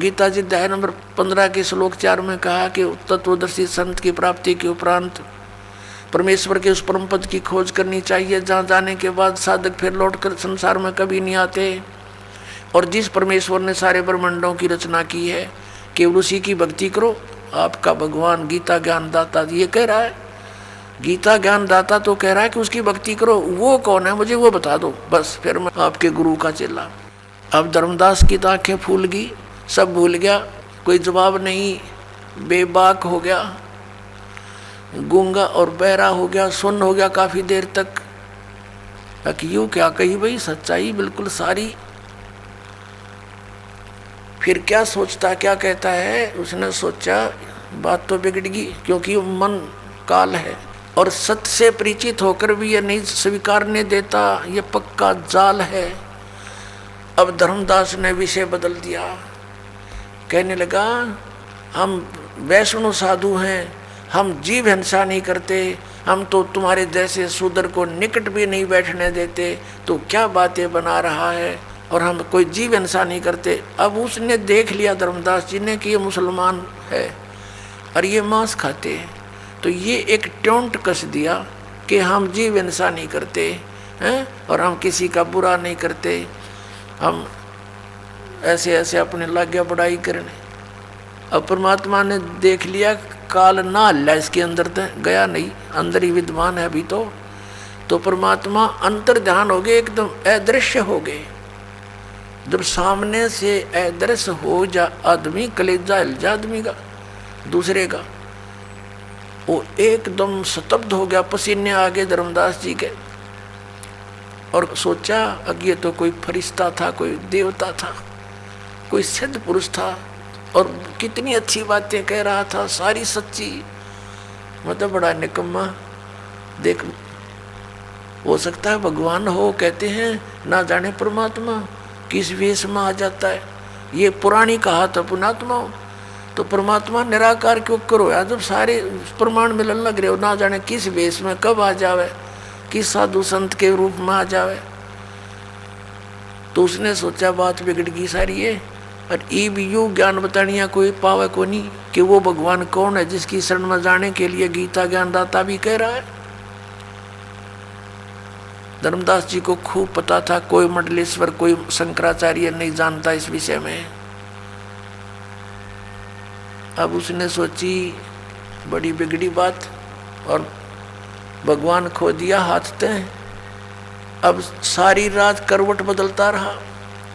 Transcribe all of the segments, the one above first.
गीता जी अध्याय नंबर 15 के श्लोक 4 में कहा कि तत्वदर्शी संत की प्राप्ति के उपरांत परमेश्वर के उस परम पद की खोज करनी चाहिए जहाँ जाने के बाद साधक फिर लौटकर संसार में कभी नहीं आते। और जिस परमेश्वर ने सारे ब्रह्मांडों की रचना की है केवल उसी की भक्ति करो। आपका भगवान गीता ज्ञान दाता ये कह रहा है, गीता ज्ञान दाता तो कह रहा है कि उसकी भक्ति करो। वो कौन है मुझे वो बता दो, बस फिर मैं आपके गुरु का चेला। अब धर्मदास की तो आंखें फूल गई, सब भूल गया, कोई जवाब नहीं, बेबाक हो गया, गूंगा और बहरा हो गया, सुन्न हो गया काफी देर तक। यूं क्या कही भाई, सच्चाई बिल्कुल सारी। फिर क्या सोचता क्या कहता है, उसने सोचा बात तो बिगड़ गई, क्योंकि मन काल है और सत्य से परिचित होकर भी ये नहीं स्वीकारने देता, ये पक्का जाल है। अब धर्मदास ने विषय बदल दिया, कहने लगा हम वैष्णव साधु हैं, हम जीव हिंसा नहीं करते, हम तो तुम्हारे जैसे शूद्र को निकट भी नहीं बैठने देते, तो क्या बातें बना रहा है, और हम कोई जीव हिंसा नहीं करते। अब उसने देख लिया धर्मदास जी ने कि ये मुसलमान है और ये मांस खाते हैं, तो ये एक ट्योंट कस दिया कि हम जीव हिंसा नहीं करते हैं और हम किसी का बुरा नहीं करते, हम ऐसे ऐसे अपने लागे बढ़ाई करने। अब परमात्मा ने देख लिया काल ना हल्ला इसके अंदर गया नहीं, अंदर ही विद्वान है अभी तो परमात्मा अंतर ध्यान हो गए, एकदम अदृश्य हो गए। जब सामने से अदृश्य हो जा आदमी, कलेजा हिल जा आदमी का दूसरे का, वो एकदम स्तब्ध हो गया, पसीने आ गए धर्मदास जी के। और सोचा अब ये तो कोई फरिश्ता था, कोई देवता था, कोई सिद्ध पुरुष था, और कितनी अच्छी बातें कह रहा था, सारी सच्ची। मतलब बड़ा निकम्मा। देख, हो सकता है भगवान हो, कहते हैं ना जाने परमात्मा किस वेश में आ जाता है। ये पुरानी कहा था पुणात्मा, तो परमात्मा निराकार क्यों करो यार, जब सारे प्रमाण मिलन लग रहे हो, ना जाने किस वेश में कब आ जावे, किस साधु संत के रूप में आ जावे। तो उसने सोचा बात बिगड़ गई सारी है, और यू ज्ञान बतानिया कोई पावे को नहीं कि वो भगवान कौन है जिसकी शरण में जाने के लिए गीता ज्ञान दाता भी कह रहा है। धर्मदास जी को खूब पता था, कोई मंडलेश्वर कोई शंकराचार्य नहीं जानता इस विषय में। अब उसने सोची बड़ी बिगड़ी बात, और भगवान खो दिया हाथ ते। अब सारी रात करवट बदलता रहा,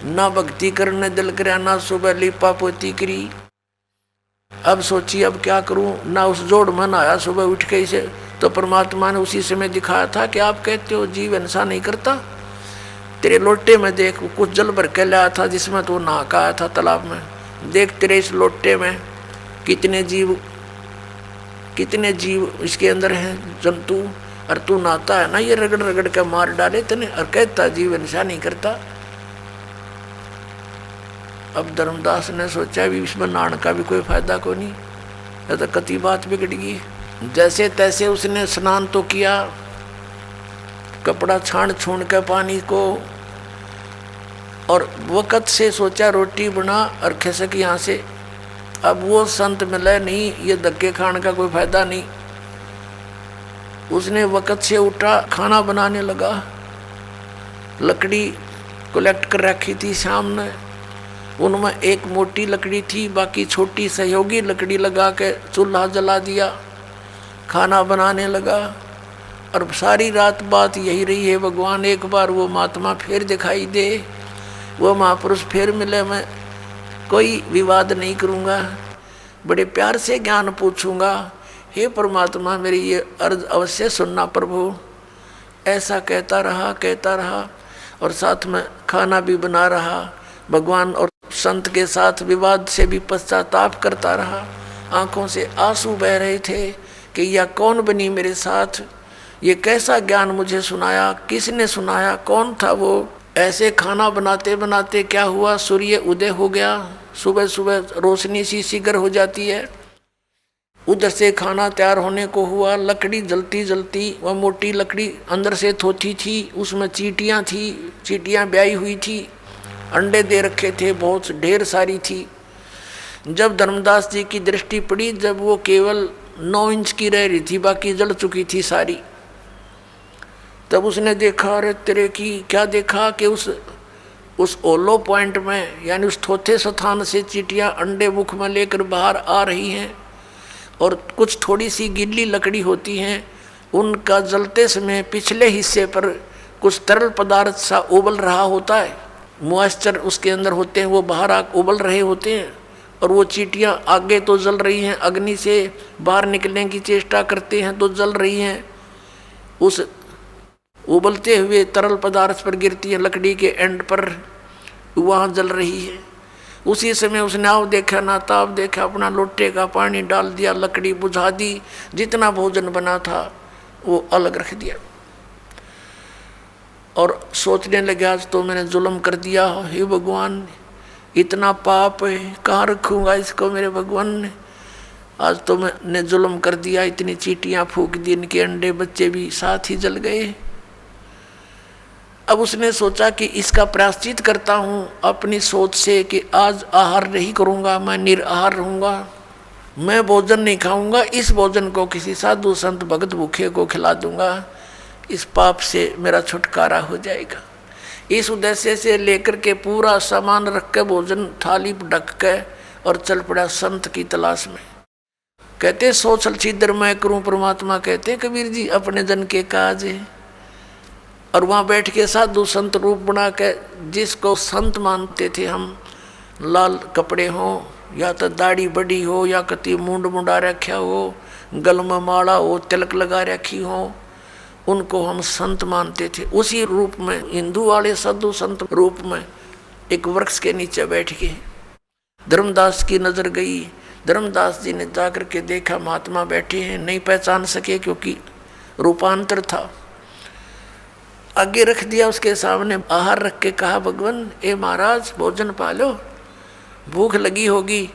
ना भक्ति करने दिल करे, ना सुबह लिपा पोती करी। अब सोची अब क्या करूं, ना उस जोड़ मन आया सुबह उठ के इसे, तो परमात्मा ने उसी समय दिखाया था कि आप कहते हो जीव हिंसा नहीं करता, तेरे लोटे में देख कुछ जल भर के लाया था जिसमें तो नहा का आया था तालाब में, देख तेरे इस लोटे में कितने जीव इसके अंदर हैं जंतु, और तू नहाता है ना, ये रगड़ रगड़ के मार डाले तने, और कहता जीव हिंसा नहीं करता। अब धर्मदास ने सोचा भी इसमें नहाने का भी कोई फायदा को नहीं, या तो कति बात बिगड़ गई। जैसे तैसे उसने स्नान तो किया, कपड़ा छान छून के पानी को, और वक़्त से सोचा रोटी बना और खिसक यहाँ से। अब वो संत मिले नहीं, ये धक्के खाने का कोई फायदा नहीं। उसने वक़्त से उठा, खाना बनाने लगा, लकड़ी कलेक्ट कर रखी थी सामने, उनमें एक मोटी लकड़ी थी, बाकी छोटी सहयोगी लकड़ी लगा के चूल्हा जला दिया, खाना बनाने लगा। और सारी रात बात यही रही है, भगवान एक बार वो महात्मा फिर दिखाई दे, वो महापुरुष फिर मिले, मैं कोई विवाद नहीं करूँगा, बड़े प्यार से ज्ञान पूछूंगा, हे परमात्मा मेरी ये अर्ज अवश्य सुनना प्रभु। ऐसा कहता रहा और साथ में खाना भी बना रहा, भगवान और संत के साथ विवाद से भी पश्चाताप करता रहा। आंखों से आंसू बह रहे थे कि यह कौन बनी मेरे साथ, ये कैसा ज्ञान मुझे सुनाया, किसने सुनाया, कौन था वो। ऐसे खाना बनाते बनाते क्या हुआ, सूर्य उदय हो गया, सुबह सुबह रोशनी सी शीघ्र हो जाती है। उधर से खाना तैयार होने को हुआ, लकड़ी जलती जलती, वह मोटी लकड़ी अंदर से थोथी थी, उसमें चींटियाँ थी, चींटियाँ ब्याई हुई थी, अंडे दे रखे थे, बहुत ढेर सारी थी। जब धर्मदास जी की दृष्टि पड़ी, जब वो केवल 9 इंच की रह रही थी, बाकी जल चुकी थी सारी, तब उसने देखा, अरे तेरे की क्या देखा कि उस ओलो पॉइंट में, यानी उस थोथे स्थान से चींटियां अंडे मुख में लेकर बाहर आ रही हैं, और कुछ थोड़ी सी गीली लकड़ी होती हैं, उनका जलते समय पिछले हिस्से पर कुछ तरल पदार्थ सा उबल रहा होता है, मॉइस्चर उसके अंदर होते हैं, वो बाहर उबल रहे होते हैं, और वो चींटियां आगे तो जल रही हैं, अग्नि से बाहर निकलने की चेष्टा करते हैं तो जल रही हैं, उस उबलते हुए तरल पदार्थ पर गिरती है, लकड़ी के एंड पर वहाँ जल रही है। उसी समय उसने आव देखा ना ताव देखा, अपना लोटे का पानी डाल दिया, लकड़ी बुझा दी, जितना भोजन बना था वो अलग रख दिया, और सोचने लगे आज तो मैंने जुल्म कर दिया, हे भगवान इतना पाप है, कहाँ रखूँगा इसको मेरे भगवान ने, आज तो मैंने जुल्म कर दिया, इतनी चींटियाँ फूंक दी, इनके अंडे बच्चे भी साथ ही जल गए। अब उसने सोचा कि इसका प्रायश्चित करता हूँ अपनी सोच से कि आज आहार नहीं करूँगा, मैं निराहार रहूँगा, मैं भोजन नहीं खाऊँगा, इस भोजन को किसी साधु संत भगत भूखे को खिला दूँगा, इस पाप से मेरा छुटकारा हो जाएगा। इस उद्देश्य से लेकर के पूरा सामान रख के, भोजन थाली ढक के, और चल पड़ा संत की तलाश में। कहते सो छल छिद्र मैं करूँ परमात्मा, कहते कबीर जी अपने जन के काज है। और वहाँ बैठ के साधु संत रूप बना के, जिसको संत मानते थे हम, लाल कपड़े हों या तो दाढ़ी बड़ी हो या कति मुंड मुंडा रखा हो, गल में माला हो, तिलक लगा रखी हो, उनको हम संत मानते थे। उसी रूप में हिंदू वाले साधु संत रूप में एक वृक्ष के नीचे बैठ के धर्मदास की नज़र गई। धर्मदास जी ने जाकर के देखा महात्मा बैठे हैं, नहीं पहचान सके क्योंकि रूपांतर था। आगे रख दिया उसके सामने, आहार रख के कहा भगवान ए महाराज भोजन पालो, भूख लगी होगी।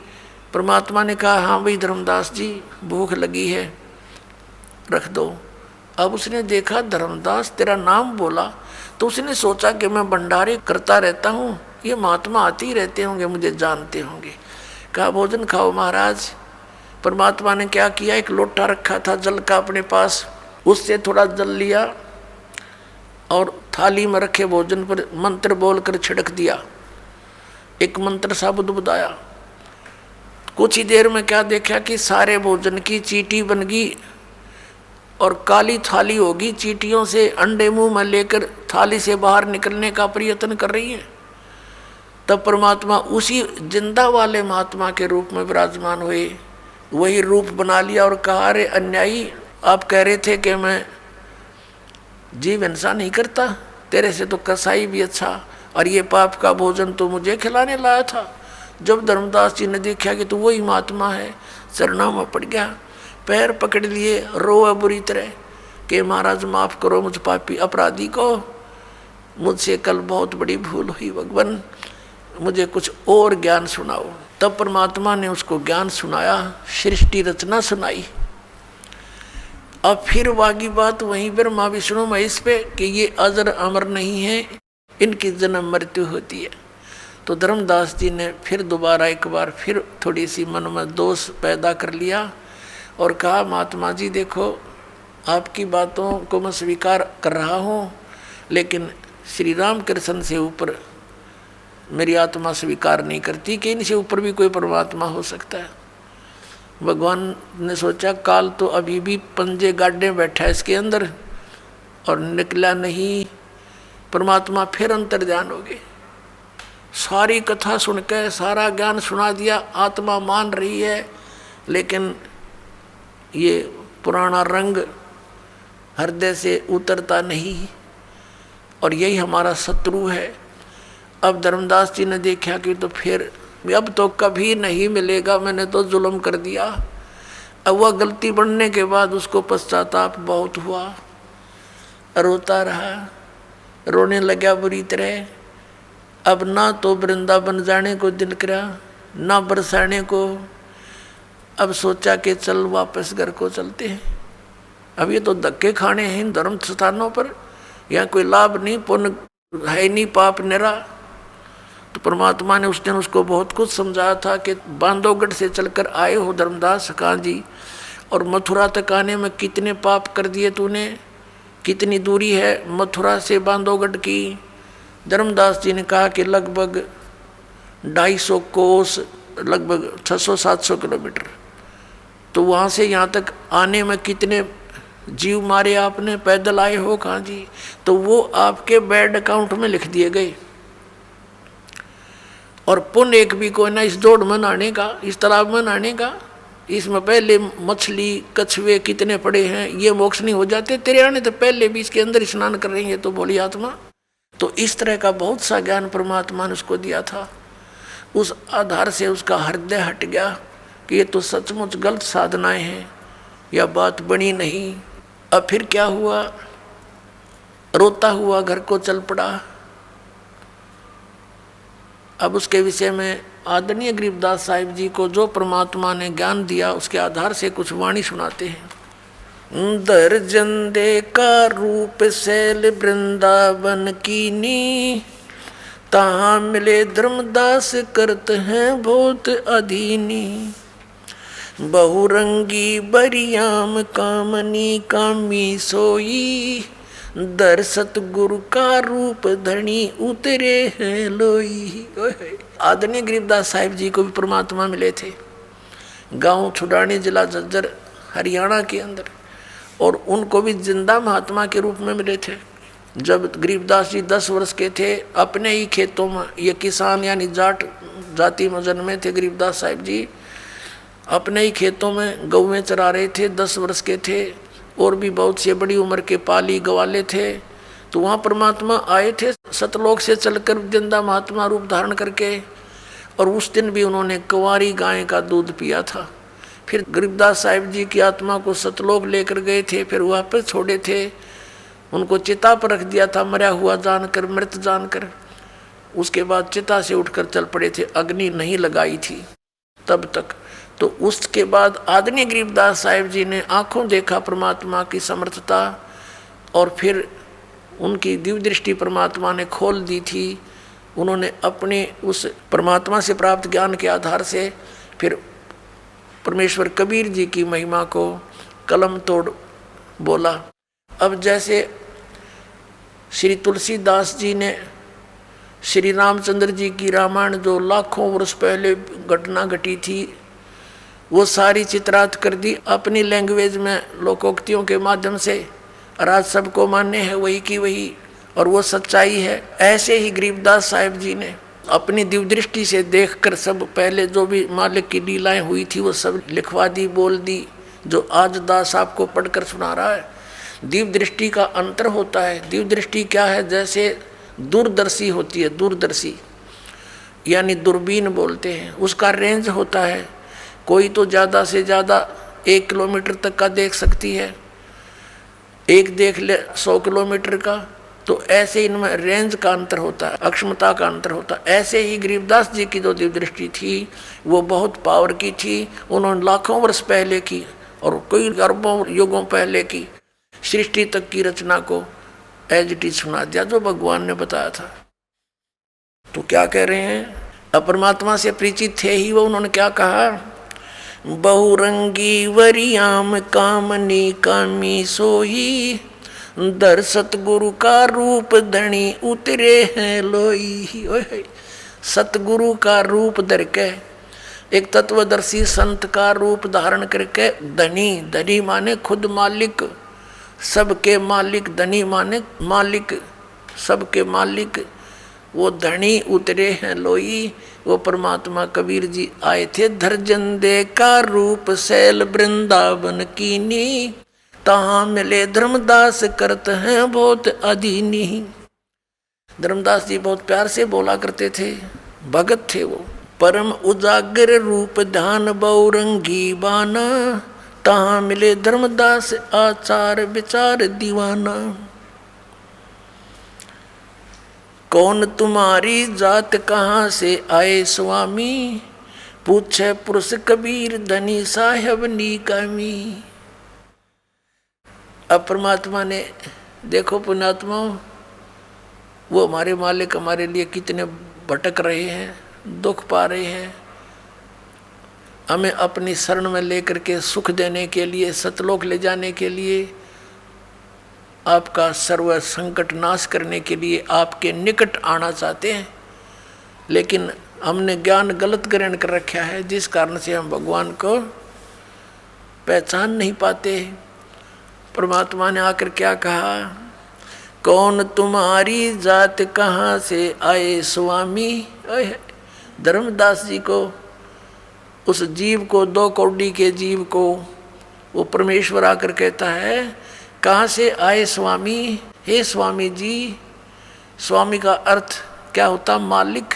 परमात्मा ने कहा हाँ भाई धर्मदास जी भूख लगी है, रख दो। अब उसने देखा धर्मदास तेरा नाम बोला, तो उसने सोचा कि मैं भंडारे करता रहता हूँ, ये महात्मा आते ही रहते होंगे, मुझे जानते होंगे। कहा भोजन खाओ महाराज। परमात्मा ने क्या किया, एक लोटा रखा था जल का अपने पास, उससे थोड़ा जल लिया और थाली में रखे भोजन पर मंत्र बोलकर छिड़क दिया। एक मंत्र सा बुदबुदाया। कुछ ही देर में क्या देखा कि सारे भोजन की चींटी बन गई और काली थाली होगी, चींटियों से अंडे मुंह में लेकर थाली से बाहर निकलने का प्रयत्न कर रही है। तब परमात्मा उसी जिंदा वाले महात्मा के रूप में विराजमान हुए, वही रूप बना लिया और कहा अरे अन्यायी, आप कह रहे थे कि मैं जीव हिंसा नहीं करता, तेरे से तो कसाई भी अच्छा, और ये पाप का भोजन तो मुझे खिलाने लाया था। जब धर्मदास जी ने देखा कि तो वही महात्मा है, चरणों में पड़ गया, पैर पकड़ लिए, रोए बुरी तरह कि महाराज माफ़ करो मुझ पापी अपराधी को, मुझसे कल बहुत बड़ी भूल हुई, भगवान मुझे कुछ और ज्ञान सुनाओ। तब परमात्मा ने उसको ज्ञान सुनाया, सृष्टि रचना सुनाई। अब फिर वागी बात वहीं ब्रह्मा विष्णु महेश पे कि ये अजर अमर नहीं है, इनकी जन्म मृत्यु होती है। तो धर्मदास जी ने फिर दोबारा एक बार फिर थोड़ी सी मन में दोष पैदा कर लिया और कहा महात्मा जी देखो, आपकी बातों को मैं स्वीकार कर रहा हूँ, लेकिन श्री राम कृष्ण से ऊपर मेरी आत्मा स्वीकार नहीं करती कि इनसे ऊपर भी कोई परमात्मा हो सकता है। भगवान ने सोचा काल तो अभी भी पंजे गाड़े बैठा है इसके अंदर और निकला नहीं। परमात्मा फिर अंतर्ध्यान हो गए, सारी कथा सुन के सारा ज्ञान सुना दिया, आत्मा मान रही है, लेकिन ये पुराना रंग हृदय से उतरता नहीं, और यही हमारा शत्रु है। अब धर्मदास जी ने देखा कि तो फिर अब तो कभी नहीं मिलेगा, मैंने तो जुल्म कर दिया। अब वह गलती बढ़ने के बाद उसको पश्चाताप बहुत हुआ, रोता रहा, रोने लगा बुरी तरह। अब ना तो वृंदावन जाने को दिल करा, ना बरसाने को। अब सोचा कि चल वापस घर को चलते हैं, अब ये तो धक्के खाने हैं इन धर्म स्थानों पर, यहाँ कोई लाभ नहीं, पुण्य है नहीं, पाप निरा। तो परमात्मा ने उस दिन उसको बहुत कुछ समझाया था कि बांधवगढ़ से चलकर आए हो धर्मदास कां जी, और मथुरा तक आने में कितने पाप कर दिए तूने, कितनी दूरी है मथुरा से बांधवगढ़ की। धर्मदास जी ने कहा कि लगभग 250 कोस, लगभग 600-700 किलोमीटर। तो वहाँ से यहाँ तक आने में कितने जीव मारे आपने, पैदल आए हो कहाँ जी। तो वो आपके बैड अकाउंट में लिख दिए गए। और पुण्य एक भी कोई ना इस दौड़ में नहाने का, इस तालाब में नहाने का। इसमें पहले मछली कछुए कितने पड़े हैं, ये मोक्ष नहीं हो जाते तेरे आने तो पहले भी इसके अंदर स्नान कर रही है तो बोली आत्मा। तो इस तरह का बहुत सा ज्ञान परमात्मा ने उसको दिया था। उस आधार से उसका हृदय हट गया कि ये तो सचमुच गलत साधनाएं हैं, यह बात बनी नहीं। अब फिर क्या हुआ, रोता हुआ घर को चल पड़ा। अब उसके विषय में आदरणीय गरीबदास साहिब जी को जो परमात्मा ने ज्ञान दिया उसके आधार से कुछ वाणी सुनाते हैं। दर्जन दे का रूप शैल वृंदावन कीनी, तहाँ मिले धर्मदास करत हैं बहुत अधीनी। बहुरंगी बरियाम कामनी कामी सोई, दर सतगुरु का रूप धनी उतरे हैं लोई। आदरणीय गरीबदास साहिब जी को भी परमात्मा मिले थे गांव छुड़ानी, जिला झज्जर, हरियाणा के अंदर, और उनको भी जिंदा महात्मा के रूप में मिले थे। जब गरीबदास जी 10 वर्ष के थे, अपने ही खेतों में, ये किसान यानी जाट जाति में जन्मे थे गरीबदास साहिब जी, अपने ही खेतों में गौवें चरा रहे थे, 10 वर्ष के थे। और भी बहुत से बड़ी उम्र के पाली गवाले थे। तो वहाँ परमात्मा आए थे सतलोक से चलकर जिंदा महात्मा रूप धारण करके, और उस दिन भी उन्होंने कुंवारी गाय का दूध पिया था। फिर गरीबदास साहिब जी की आत्मा को सतलोक लेकर गए थे, फिर वापस छोड़े थे, उनको चिता पर रख दिया था मरा हुआ जानकर, मृत जानकर। उसके बाद चिता से उठकर चल पड़े थे, अग्नि नहीं लगाई थी तब तक। तो उसके बाद आदरणीय गरीबदास साहिब जी ने आंखों देखा परमात्मा की समर्थता, और फिर उनकी दिव्य दृष्टि परमात्मा ने खोल दी थी। उन्होंने अपने उस परमात्मा से प्राप्त ज्ञान के आधार से फिर परमेश्वर कबीर जी की महिमा को कलम तोड़ बोला। अब जैसे श्री तुलसीदास जी ने श्री रामचंद्र जी की रामायण जो लाखों वर्ष पहले घटना घटी थी, वो सारी चित्रात कर दी अपनी लैंग्वेज में, लोकोक्तियों के माध्यम से, और आज सबको मान्य है वही की वही, और वो सच्चाई है। ऐसे ही गरीबदास साहिब जी ने अपनी दिव्य दृष्टि से देखकर सब पहले जो भी मालिक की लीलाएं हुई थी वो सब लिखवा दी, बोल दी, जो आज दास आपको पढ़कर सुना रहा है। दिव्य दृष्टि का अंतर होता है। दिव्य दृष्टि क्या है, जैसे दूरदर्शी होती है, दूरदर्शी यानी दूरबीन बोलते हैं, उसका रेंज होता है। कोई तो ज़्यादा से ज़्यादा 1 किलोमीटर तक का देख सकती है, एक देख ले 100 किलोमीटर का। तो ऐसे इनमें रेंज का अंतर होता है, अक्षमता का अंतर होता है। ऐसे ही गरीबदास जी की जो दिव्य दृष्टि थी वो बहुत पावर की थी। उन्होंने लाखों वर्ष पहले की और कई अरबों युगों पहले की सृष्टि तक की रचना को एज इट इज सुना दिया जो भगवान ने बताया था। तो क्या कह रहे हैं, अपरमात्मा से परिचित थे ही वो। उन्होंने क्या कहा, बहुरंगी वरियाम कामनी कामी सोई, दर सतगुरु का रूप धनी उतरे हैं लोई। सतगुरु का रूप धर के, एक तत्वदर्शी संत का रूप धारण करके, धनी, धनी माने खुद मालिक, सबके मालिक, धनी माने मालिक, सबके मालिक, वो धनी उतरे हैं लोई। वो परमात्मा कबीर जी आए थे धर्जन दे का रूप शैल वृंदावन कीनी, तहाँ मिले धर्मदास करत हैं बहुत अधीनी। धर्मदास जी बहुत प्यार से बोला करते थे, भगत थे वो। परम उजागर रूप ध्यान बहुरंगी बाना, तहाँ मिले धर्मदास आचार विचार दीवाना। कौन तुम्हारी जात कहाँ से आए स्वामी, पूछे पुरुष कबीर धनी साहब नीकामी। अब परमात्मा ने देखो पुण्यात्माओं, वो हमारे मालिक हमारे लिए कितने भटक रहे हैं, दुख पा रहे हैं, हमें अपनी शरण में लेकर के सुख देने के लिए, सतलोक ले जाने के लिए, आपका सर्व संकट नाश करने के लिए आपके निकट आना चाहते हैं, लेकिन हमने ज्ञान गलत ग्रहण कर रखा है, जिस कारण से हम भगवान को पहचान नहीं पाते। परमात्मा ने आकर क्या कहा, कौन तुम्हारी जात कहाँ से आए स्वामी। धर्मदास जी को, उस जीव को, 2 कौड़ी के जीव को वो परमेश्वर आकर कहता है, कहाँ से आए स्वामी। हे स्वामी जी, स्वामी का अर्थ क्या होता, मालिक।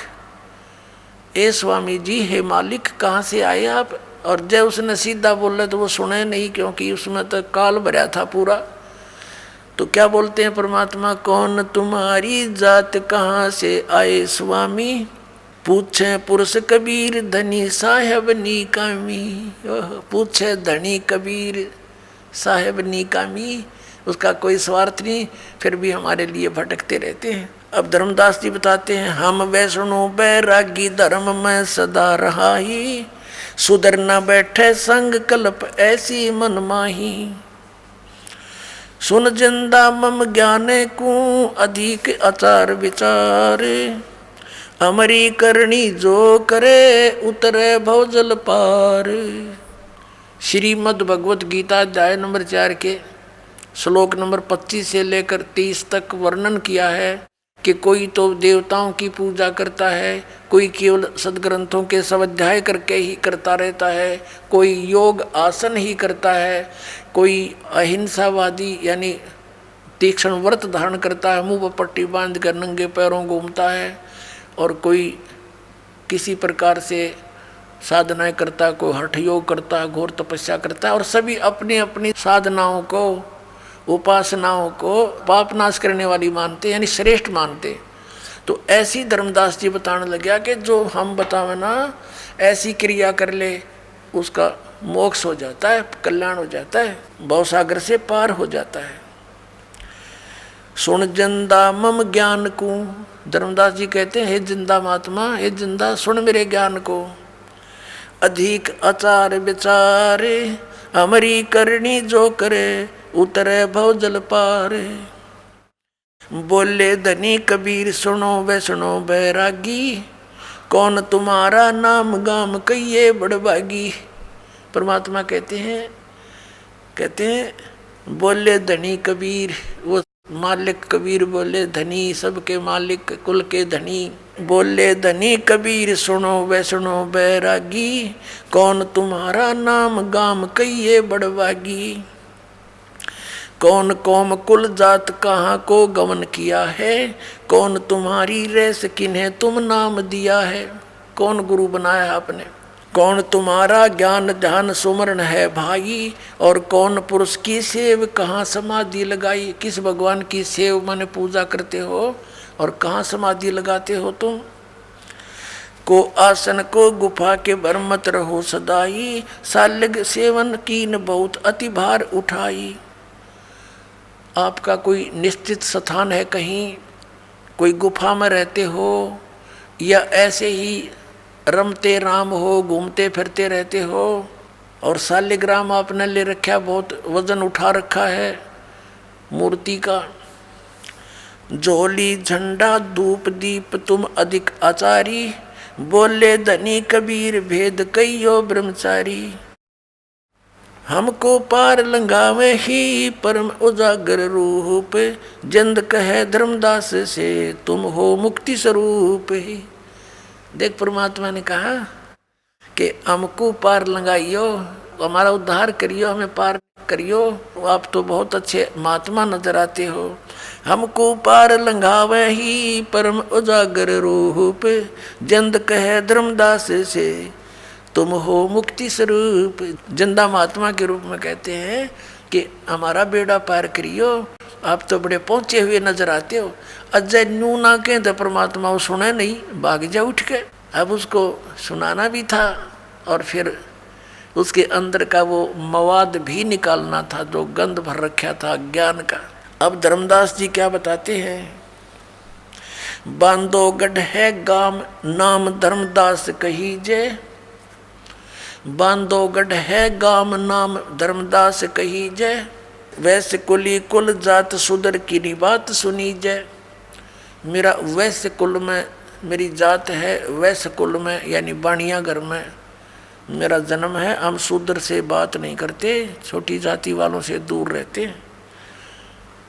ए स्वामी जी, हे मालिक, कहाँ से आए आप। और जब उसने सीधा बोला तो वो सुने नहीं, क्योंकि उसमें तो काल भरा था पूरा। तो क्या बोलते हैं परमात्मा, कौन तुम्हारी जात कहाँ से आए स्वामी, पूछे पुरुष कबीर धनी साहेब नीकामी। पूछे धनी कबीर साहेब नीकामी, उसका कोई स्वार्थ नहीं, फिर भी हमारे लिए भटकते रहते हैं। अब धर्मदास जी बताते हैं, हम वैष्णो बैरागी धर्म में सदा रहा ही, सुधर न बैठे संग कल्प ऐसी मन माही। सुन जिंदा मम ज्ञाने को अधिक आचार विचार, अमरी करनी जो करे उतरे भवजल पार। श्रीमद् भगवत गीता अध्याय नंबर 4 के श्लोक नंबर 25 से लेकर 30 तक वर्णन किया है कि कोई तो देवताओं की पूजा करता है, कोई केवल सदग्रंथों के स्वाध्याय करके ही करता रहता है, कोई योग आसन ही करता है, कोई अहिंसावादी यानी तीक्ष्ण व्रत धारण करता है, मुंह पर पट्टी बांध कर नंगे पैरों घूमता है, और कोई किसी प्रकार से साधनाएं करता है, कोई हठ योग करता है, घोर तपस्या करता है, और सभी अपनी अपनी साधनाओं को, उपासनाओं को पाप नाश करने वाली मानते, यानी श्रेष्ठ मानते। तो ऐसी धर्मदास जी बताने लगे कि जो हम बतावे ना, ऐसी क्रिया कर ले, उसका मोक्ष हो जाता है, कल्याण हो जाता है, भवसागर से पार हो जाता है। सुन जिंदा मम ज्ञान को, धर्मदास जी कहते हैं, हे जिंदा महात्मा, हे जिंदा सुन मेरे ज्ञान को। अधिक आचार विचारे, हमारी करनी जो करे उतरे भव जल पार। बोले धनी कबीर सुनो वैष्णो बैरागी, कौन तुम्हारा नाम गाम कहिए बड़भागी। परमात्मा कहते हैं बोले धनी कबीर, वो मालिक कबीर बोले, धनी सबके मालिक, कुल के धनी। बोले धनी कबीर सुनो वैष्णो बैरागी, कौन तुम्हारा नाम गाम कहिए बड़भागी। कौन कौम कुल जात कहाँ को गमन किया है, कौन तुम्हारी रेस किन्हें तुम नाम दिया है। कौन गुरु बनाया आपने, कौन तुम्हारा ज्ञान ध्यान सुमरण है भाई, और कौन पुरुष की सेव कहाँ समाधि लगाई। किस भगवान की सेव माने पूजा करते हो, और कहाँ समाधि लगाते हो तुम। को आसन को गुफा के भर मत रहो सदाई, सालिग सेवन कीन बहुत अति भार उठाई। आपका कोई निश्चित स्थान है, कहीं कोई गुफा में रहते हो, या ऐसे ही रमते राम हो, घूमते फिरते रहते हो, और शालिग्राम आपने ले रखा, बहुत वजन उठा रखा है मूर्ति का। झोली झंडा धूप दीप तुम अधिक आचारी, बोले धनी कबीर भेद कहियो ब्रह्मचारी। हमको पार लंघावे ही परम उजागर रूप, जंद कहे धर्मदास से तुम हो मुक्ति स्वरूप। देख परमात्मा ने कहा कि हमको पार लंघाइयो, हमारा उद्धार करियो, हमें पार करियो। आप तो बहुत अच्छे महात्मा नजर आते हो। हमको पार लंघावे ही परम उजागर रूप, जंद कहे धर्मदास से तुम हो मुक्ति स्वरूप। जिंदा महात्मा के रूप में कहते हैं कि हमारा बेड़ा पार करियो, आप तो बड़े पहुंचे हुए नजर आते हो। अजय नू ना कहें तो परमात्मा वो सुने नहीं, भाग जा उठ के। अब उसको सुनाना भी था, और फिर उसके अंदर का वो मवाद भी निकालना था जो गंध भर रखा था ज्ञान का। अब धर्मदास जी क्या बताते हैं, बांधोगढ़ है गाम नाम धर्मदास कही जय। बांधोगढ़ है गाम नाम धर्मदास कही जय। वैश्य कुली कुल जात सुधर की बात सुनी जय। मेरा वैश्य कुल में मेरी जात है, वैश्य कुल में यानी बाणिया घर में मेरा जन्म है। हम शूद्र से बात नहीं करते, छोटी जाति वालों से दूर रहते,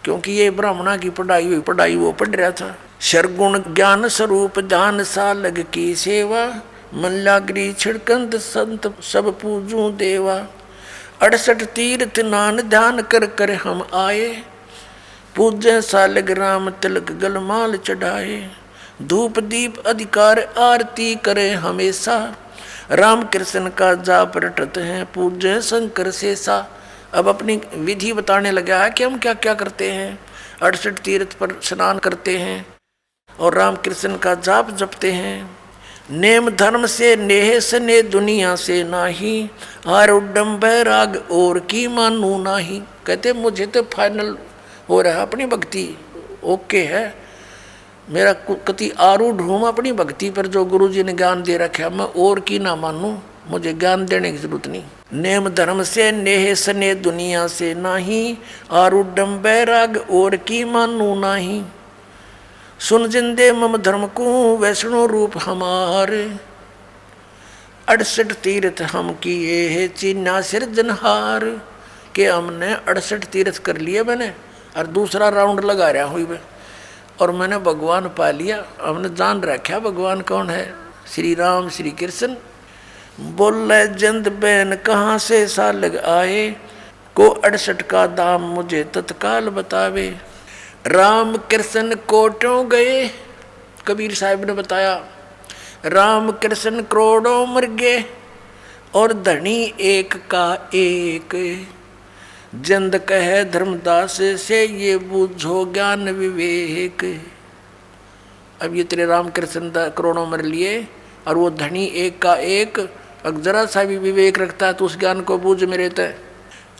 क्योंकि ये ब्राह्मणा की पढ़ाई वो पढ़ रहा था। शरगुण ज्ञान स्वरूप ध्यान सालग की सेवा। मल्लागिरी छिड़कंद संत सब पूजू देवा। 68 तीर्थ नान ध्यान कर कर हम आए। पूज्य सालग राम तिलक गलमाल चढ़ाए। धूप दीप अधिकार आरती करे हमेशा। राम कृष्ण का जाप रटते हैं पूज्य शंकर शेषा। अब अपनी विधि बताने लगा है कि हम क्या क्या करते हैं। 68 तीर्थ पर स्नान करते हैं और राम कृष्ण का जाप जपते हैं। नेम धर्म से नेह सने दुनिया से नाही। हार उड्डम बैराग और की मानू नाही। कहते मुझे तो फाइनल हो रहा है अपनी भक्ति, ओके है। मेरा कति आरूढ़ हूँ अपनी भक्ति पर, जो गुरु जी ने ज्ञान दे रखा मैं और की ना मानूं, मुझे ज्ञान देने की जरूरत नहीं। नेम धर्म से नेह सने दुनिया से नाही। आरूढ़म बैराग और की मानू नाही। सुन जिंदे मम धर्म को वैष्णो रूप हमारे। 68 तीर्थ हम किए है चीना सिरजनहार। के हमने 68 तीर्थ कर लिए मैंने, और दूसरा राउंड लगा रहा हुई मैं, और मैंने भगवान पा लिया। हमने जान रखा भगवान कौन है, श्री राम श्री कृष्ण। बोले जिंद बैन कहाँ से सालग आए। को 68 का दाम मुझे तत्काल बतावे। राम कृष्ण कोटों गए, कबीर साहब ने बताया। राम कृष्ण करोड़ों मर गए और धनी एक का एक। जिंद कहे धर्मदास से ये बूझो ज्ञान विवेक। अब ये तेरे राम कृष्ण करोड़ों मर लिए और वो धनी एक का एक, अगर जरा सा भी विवेक रखता है तो उस ज्ञान को बूझ मेरे तय।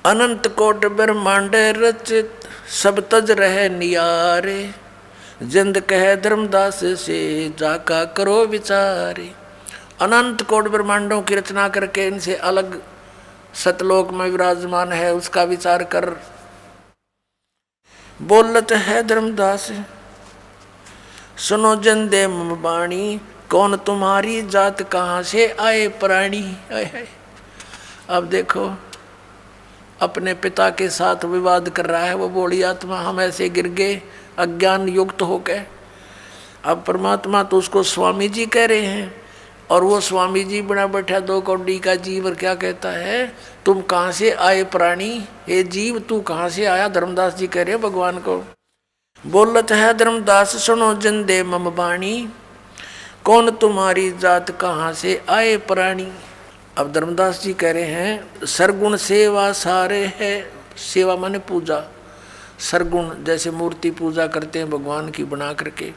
अनंत कोट ब्रह्मांड रचित सब तज रहे नियारे। जिंद कहे धर्मदास से जाका करो विचारे। अनंत कोट ब्रह्मांडों की रचना करके इनसे अलग सतलोक में विराजमान है, उसका विचार कर। बोलत है धर्मदास सुनो जिंदे मम बाणी। कौन तुम्हारी जात कहाँ से आए प्राणी। अब देखो अपने पिता के साथ विवाद कर रहा है वो बोली आत्मा, हम ऐसे गिर गए अज्ञान युक्त होकर। अब परमात्मा तो उसको स्वामी जी कह रहे हैं, और वो स्वामी जी बना बैठा 2 कौड़ी का जीव, और क्या कहता है तुम कहाँ से आए प्राणी। हे जीव तू कहाँ से आया, धर्मदास जी कह रहे भगवान को। बोलत है धर्मदास सुनो जिंदे मम बाणी। कौन तुम्हारी जात कहाँ से आए प्राणी। अब धर्मदास जी कह रहे हैं सरगुण सेवा सारे है। सेवा माने पूजा, सरगुण जैसे मूर्ति पूजा करते हैं भगवान की बना करके।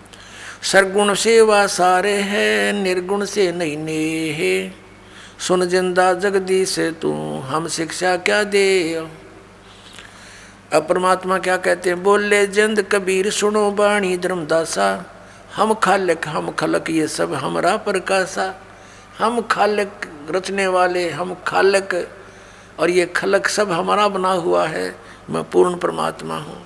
सरगुण सेवा सारे है निर्गुण से नहीं नेहे। सुन जिंदा जगदीश तू हम शिक्षा क्या दे। अब परमात्मा क्या कहते हैं, बोले जिंद कबीर सुनो बाणी धर्मदासा। हम खालक हम खलक ये सब हमरा प्रकाशा। हम खालक रचने वाले, हम खालक और ये खलक सब हमारा बना हुआ है। मैं पूर्ण परमात्मा हूँ।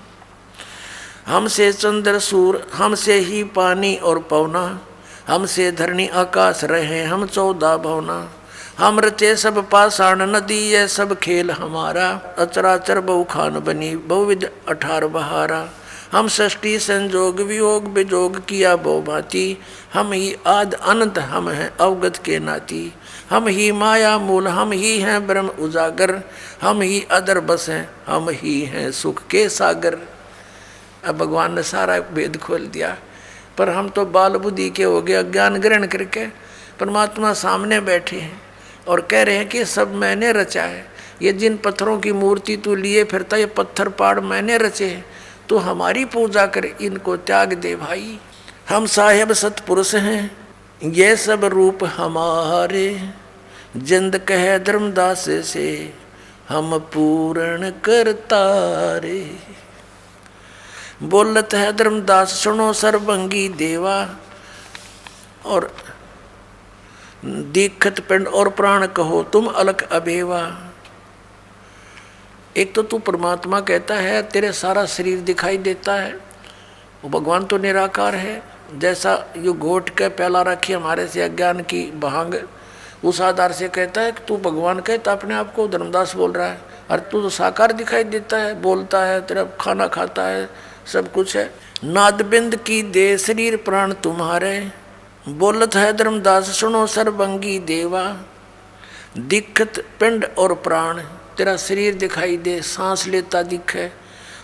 हमसे चंद्र सूर, हमसे ही पानी और पवना। हमसे धरणी आकाश रहे हम 14 भवना। हम रचे सब पाषाण नदी ये सब खेल हमारा। अचराचर बहु खान बनी बहुविध 18 बहारा। हम सृष्टि संजोग वियोग विजोग किया बहु भांति। हम ही आद अनंत हम हैं अवगत के नाती। हम ही माया मूल हम ही हैं ब्रह्म उजागर। हम ही अदर बस हैं हम ही हैं सुख के सागर। अब भगवान ने सारा भेद खोल दिया, पर हम तो बाल बुद्धि के हो गए अज्ञान ग्रहण करके। परमात्मा सामने बैठे हैं और कह रहे हैं कि सब मैंने रचा है। ये जिन पत्थरों की मूर्ति तू लिए फिरता ये पत्थर पाड़ मैंने रचे हैं, तो हमारी पूजा कर, इनको त्याग दे भाई। हम साहेब सतपुरुष हैं ये सब रूप हमारे। जिंद कहे धर्मदास से हम पूर्ण करता रे। बोलत है धर्मदास सुनो सर्वंगी देवा, और दीक्षित पिंड और प्राण कहो तुम अलख अभेवा। एक तो तू परमात्मा कहता है, तेरे सारा शरीर दिखाई देता है, वो भगवान तो निराकार है। जैसा यो घोट के पहला रखी हमारे से अज्ञान की भांग, उस आधार से कहता है कि तू भगवान कहता अपने आप को, धर्मदास बोल रहा है, और तू तो साकार दिखाई देता है, बोलता है, तेरा खाना खाता है, सब कुछ है। नादबिंद की दे शरीर प्राण तुम्हारे, बोलत है धर्मदास सुनो सर्वंगी देवा। दिखत पिंड और प्राण, तेरा शरीर दिखाई दे, सांस लेता दिखे,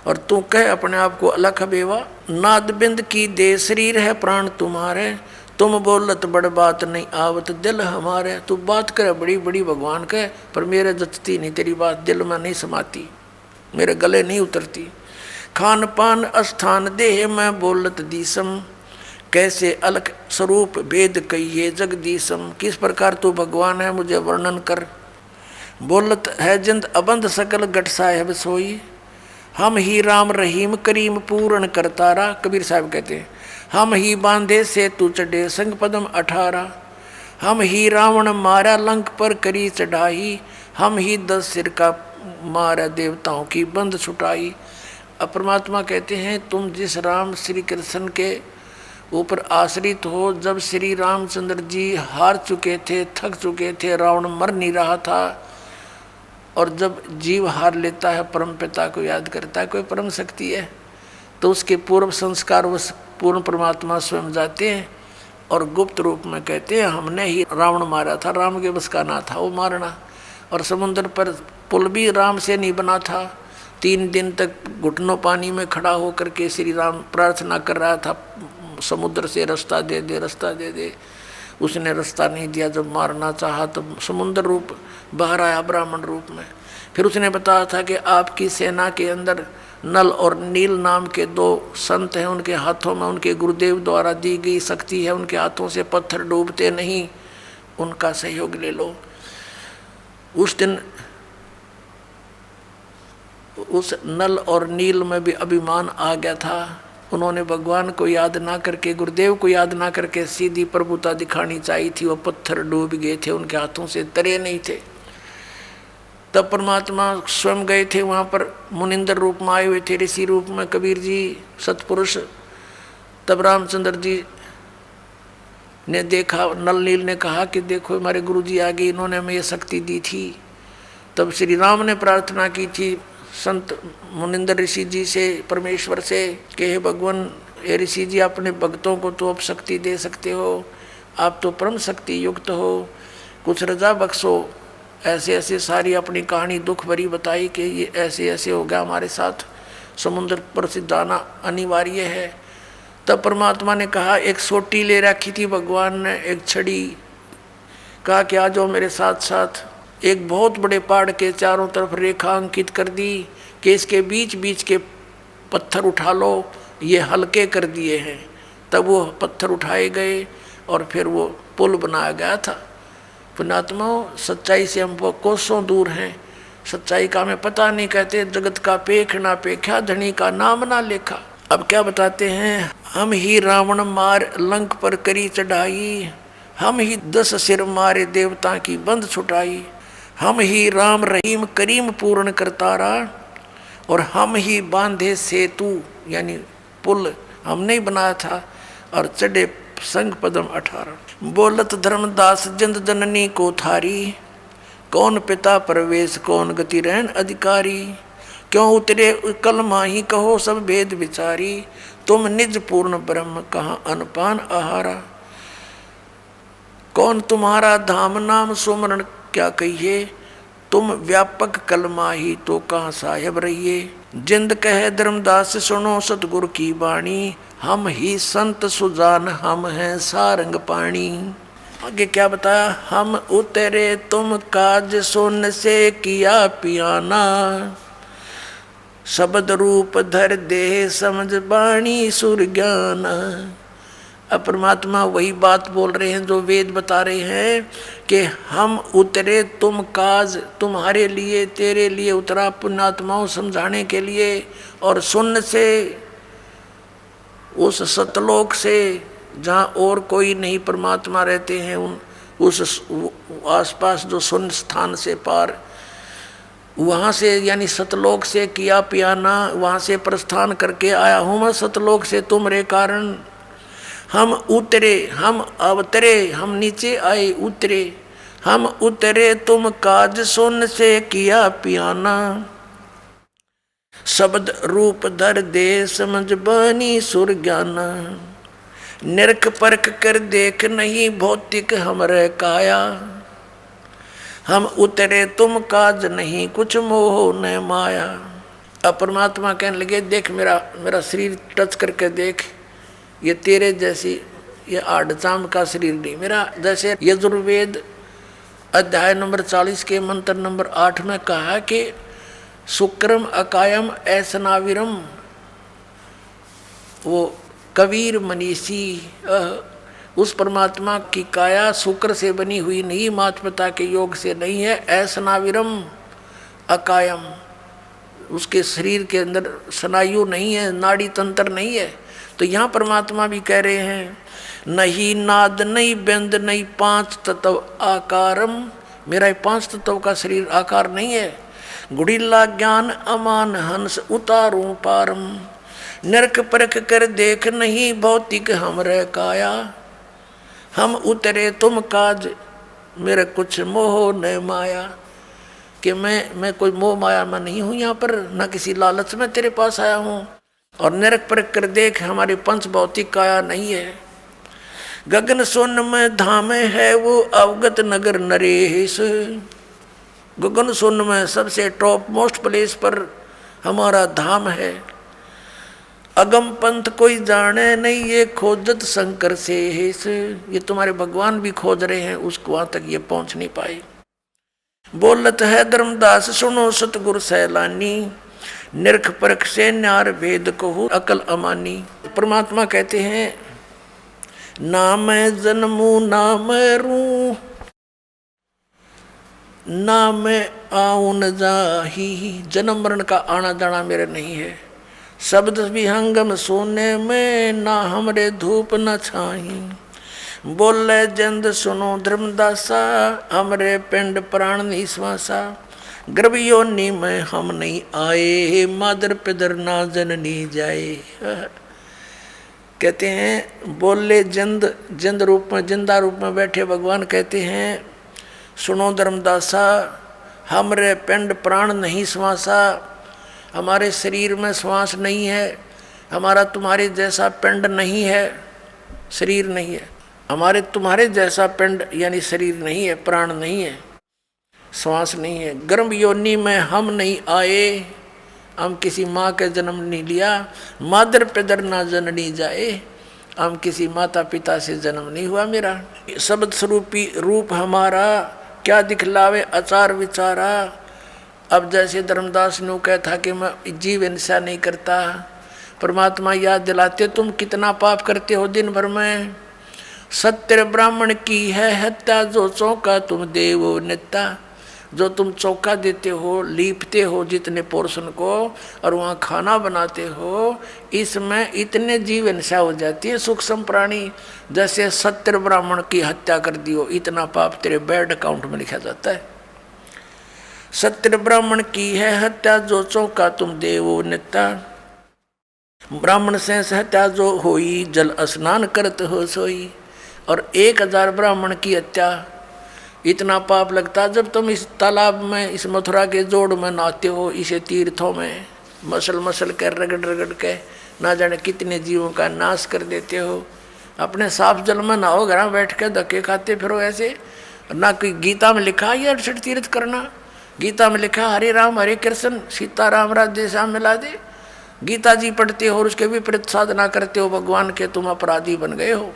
और तू कह अपने आप को अलख बेवा। नादबिंद की दे शरीर है प्राण तुम्हारे, तुम बोलत बड़ बात नहीं आवत दिल हमारे। तू बात करे बड़ी बड़ी भगवान कह, पर मेरे जचती नहीं तेरी बात, दिल में नहीं समाती, मेरे गले नहीं उतरती। खान पान स्थान देह में बोलत दीसम, कैसे अलग स्वरूप भेद कहिए जगदीशम। किस प्रकार तू भगवान है मुझे वर्णन कर। बोलत है जिंद अबंध सकल गट साहेब सोई, हम ही राम रहीम करीम पूर्ण करतारा। कबीर साहब कहते हैं हम ही बांधे से तू चढ़े संग पदम 18, हम ही रावण मारा लंक पर करी चढ़ाई, हम ही 10 सिर का मारा देवताओं की बंद छुटाई। अब परमात्मा कहते हैं तुम जिस राम श्री कृष्ण के ऊपर आश्रित हो, जब श्री रामचंद्र जी हार चुके थे, थक चुके थे, रावण मर नहीं रहा था, और जब जीव हार लेता है परम पिता को याद करता है, कोई परम शक्ति है, तो उसके पूर्व संस्कार उस पूर्ण परमात्मा स्वयं जाते हैं और गुप्त रूप में कहते हैं हमने ही रावण मारा था, राम के बस का ना था वो मारना। और समुद्र पर पुल भी राम से नहीं बना था, 3 दिन तक घुटनों पानी में खड़ा होकर के श्री राम प्रार्थना कर रहा था समुद्र से रास्ता दे दे, रास्ता दे दे। उसने रास्ता नहीं दिया, जब मारना चाहा तो समुद्र रूप बाहर आया ब्राह्मण रूप में। फिर उसने बताया था कि आपकी सेना के अंदर नल और नील नाम के 2 संत हैं, उनके हाथों में उनके गुरुदेव द्वारा दी गई शक्ति है, उनके हाथों से पत्थर डूबते नहीं, उनका सहयोग ले लो। उस दिन उस नल और नील में भी अभिमान आ गया था, उन्होंने भगवान को याद ना करके, गुरुदेव को याद ना करके सीधी प्रभुता दिखानी चाहिए थी, वो पत्थर डूब गए थे, उनके हाथों से तरे नहीं थे। तब परमात्मा स्वयं गए थे वहाँ पर, मुनिंदर रूप में आए हुए थे, ऋषि रूप में कबीर जी सतपुरुष। तब रामचंद्र जी ने देखा, नल नील ने कहा कि देखो हमारे गुरु जी आ गए, इन्होंने हमें ये शक्ति दी थी। तब श्री राम ने प्रार्थना की थी संत मुनिंदर ऋषि जी से, परमेश्वर से, कि हे भगवान, हे ऋषि जी, अपने भक्तों को तो अब शक्ति दे सकते हो, आप तो परम शक्ति युक्त हो, कुछ रजा बख्शो। ऐसे ऐसे सारी अपनी कहानी दुख भरी बताई कि ये ऐसे ऐसे हो गया हमारे साथ, समुद्र पर से जाना अनिवार्य है। तब परमात्मा ने कहा, एक सोटी ले रखी थी भगवान ने, एक छड़ी, कहा कि आ जाओ मेरे साथ साथ। एक बहुत बड़े पहाड़ के चारों तरफ रेखा अंकित कर दी कि इसके बीच बीच के पत्थर उठा लो, ये हल्के कर दिए हैं। तब वो पत्थर उठाए गए और फिर वो पुल बनाया गया था। पुण्यात्माओं, सच्चाई से हम कोसों दूर हैं, सच्चाई का हमें पता नहीं। कहते जगत का पेख ना पेखा, धनी का नाम ना लेखा। अब क्या बताते हैं, हम ही रावण मार लंक पर करी चढ़ाई, हम ही 10 सिर मारे देवता की बंद छुटाई, हम ही राम रहीम करीम पूर्ण करतारा, और हम ही बांधे सेतु यानी पुल हमने ही बनाया था, और चढ़े संग पदम 18। बोलत धर्मदास जिंद जननी को थारी, कौन पिता प्रवेश कौन गति रहन अधिकारी, क्यों उतरे कलमा ही कहो सब भेद विचारी, तुम निज पूर्ण ब्रह्म कहाँ अनपान आहारा। कौन तुम्हारा धाम नाम सुमरण क्या कहिए, तुम व्यापक कलमा ही तो कहाँ साहेब रहिए। जिंद कहे धर्मदास सुनो सतगुरु की वाणी, हम ही संत सुजान हम हैं सारंग पाणी। आगे क्या बताया, हम उतरे तुम काज सुन से किया पियाना, शब्द रूप धर देह समझ बाणी सुर ज्ञान। अब परमात्मा वही बात बोल रहे हैं जो वेद बता रहे हैं कि हम उतरे तुम काज, तुम्हारे लिए, तेरे लिए उतरा पुण्यात्माओं समझाने के लिए, और सुन से उस सतलोक से जहाँ और कोई नहीं परमात्मा रहते हैं, उस आसपास जो शून्य स्थान से पार, वहाँ से यानी सतलोक से किया पियाना, वहाँ से प्रस्थान करके आया हूँ मैं सतलोक से तुम्हारे कारण। हम उतरे, हम अवतरे, हम नीचे आए उतरे, हम उतरे तुम काज सुन से किया पियाना। शब्द रूप धर दे समझ बनी सुर ज्ञाना। निरख परख कर देख नहीं भौतिक हमरे काया। हम उतरे तुम काज नहीं कुछ मोह न माया। अब परमात्मा कहने लगे देख मेरा शरीर टच करके देख, ये तेरे जैसी ये आड़चाम का शरीर नहीं मेरा। जैसे यजुर्वेद अध्याय नंबर 40 के मंत्र नंबर 8 में कहा कि शुक्रम अकायम ऐसनाविरम, वो कबीर मनीषी उस परमात्मा की काया शुक्र से बनी हुई नहीं, माता पिता के योग से नहीं है। ऐसनाविरम अकायम, उसके शरीर के अंदर स्नायु नहीं है, नाड़ी तंत्र नहीं है। तो यहाँ परमात्मा भी कह रहे हैं नहीं नाद नहीं बिंद नहीं पांच तत्व आकारम, मेरा ये पांच तत्व का शरीर आकार नहीं है। गुड़िल्ला ज्ञान अमान हंस उतारूं पारम। नरक परख कर देख नहीं भौतिक हमरे काया। हम उतरे तुम काज मेरे कुछ मोह न माया, कि मैं कोई मोह माया में नहीं हूँ यहाँ पर, न किसी लालच में तेरे पास आया हूँ। और नरक परख कर देख हमारे पंच भौतिक काया नहीं है। गगन सोन में धाम है वो अवगत नगर नरेश। गगन सोन में सबसे टॉप मोस्ट प्लेस पर हमारा धाम है। अगम पंथ कोई जाने नहीं ये खोजत शंकर से हेस। ये तुम्हारे भगवान भी खोज रहे हैं, उसको वहां तक ये पहुंच नहीं पाए। बोलत है धर्मदास सुनो सतगुरु सैलानी। निरख परख से न्यार भेद कहूँ अकल अमानी। परमात्मा कहते हैं ना मैं जन्मू ना मैं रू, ना मैं आऊं न जाही। जन्म मरण का आना जाना मेरे नहीं है। शब्द विहंगम सोने में ना हमरे धूप न छाही। बोले जंद सुनो धर्मदासा हमरे पिंड प्राण निश्वासा। गर्भ योनि में हम नहीं आए मादर पिदर ना जननी जाए। कहते हैं बोले जंद रूप में जिंदा रूप में बैठे भगवान कहते हैं सुनो धर्मदासा हमरे पिंड प्राण नहीं श्वासा। हमारे शरीर में श्वास नहीं है, हमारा तुम्हारे जैसा पिंड नहीं है, शरीर नहीं है। हमारे तुम्हारे जैसा पिंड यानी शरीर नहीं है, प्राण नहीं है, श्वास नहीं है। गर्भ योनि में हम नहीं आए, हम किसी माँ के जन्म नहीं लिया। मादर पिदर ना जननी जाए, हम किसी माता पिता से जन्म नहीं हुआ मेरा। शब्द स्वरूपी रूप हमारा क्या दिखलावे आचार विचारा। अब जैसे धर्मदास ने कहता कि मैं जीव हिंसा नहीं करता, परमात्मा याद दिलाते तुम कितना पाप करते हो दिन भर में। सत्य ब्राह्मण की है हत्या जो चौका तुम देवो नित्ता। जो तुम चौका देते हो, लीपते हो जितने पोर्शन को और वहाँ खाना बनाते हो, इसमें इतने जीव हिंसा हो जाती है सूक्ष्म प्राणी। जैसे सत्य ब्राह्मण की हत्या कर दियो, इतना पाप तेरे बैड अकाउंट में लिखा जाता है। सत्य ब्राह्मण की है हत्या जो चौका तुम देवो नित्ता। ब्राह्मण से हत्या जो होई जल स्नान करत हो सोई। और 1000 ब्राह्मण की हत्या, इतना पाप लगता। जब तुम इस तालाब में, इस मथुरा के जोड़ में नहाते हो, इसे तीर्थों में मसल कर रगड़ रगड़ के ना जाने कितने जीवों का नाश कर देते हो। अपने साफ जल में नहाओ, घर बैठ के धक्के खाते फिरो ऐसे। ना कोई गीता में लिखा है 68 तीर्थ करना। गीता में लिखा हरे राम हरे कृष्ण सीता राम राधे श्याम मिला दे। गीता जी पढ़ते हो और उसके विपरीत साधना करते हो भगवान के, तुम अपराधी बन गए हो।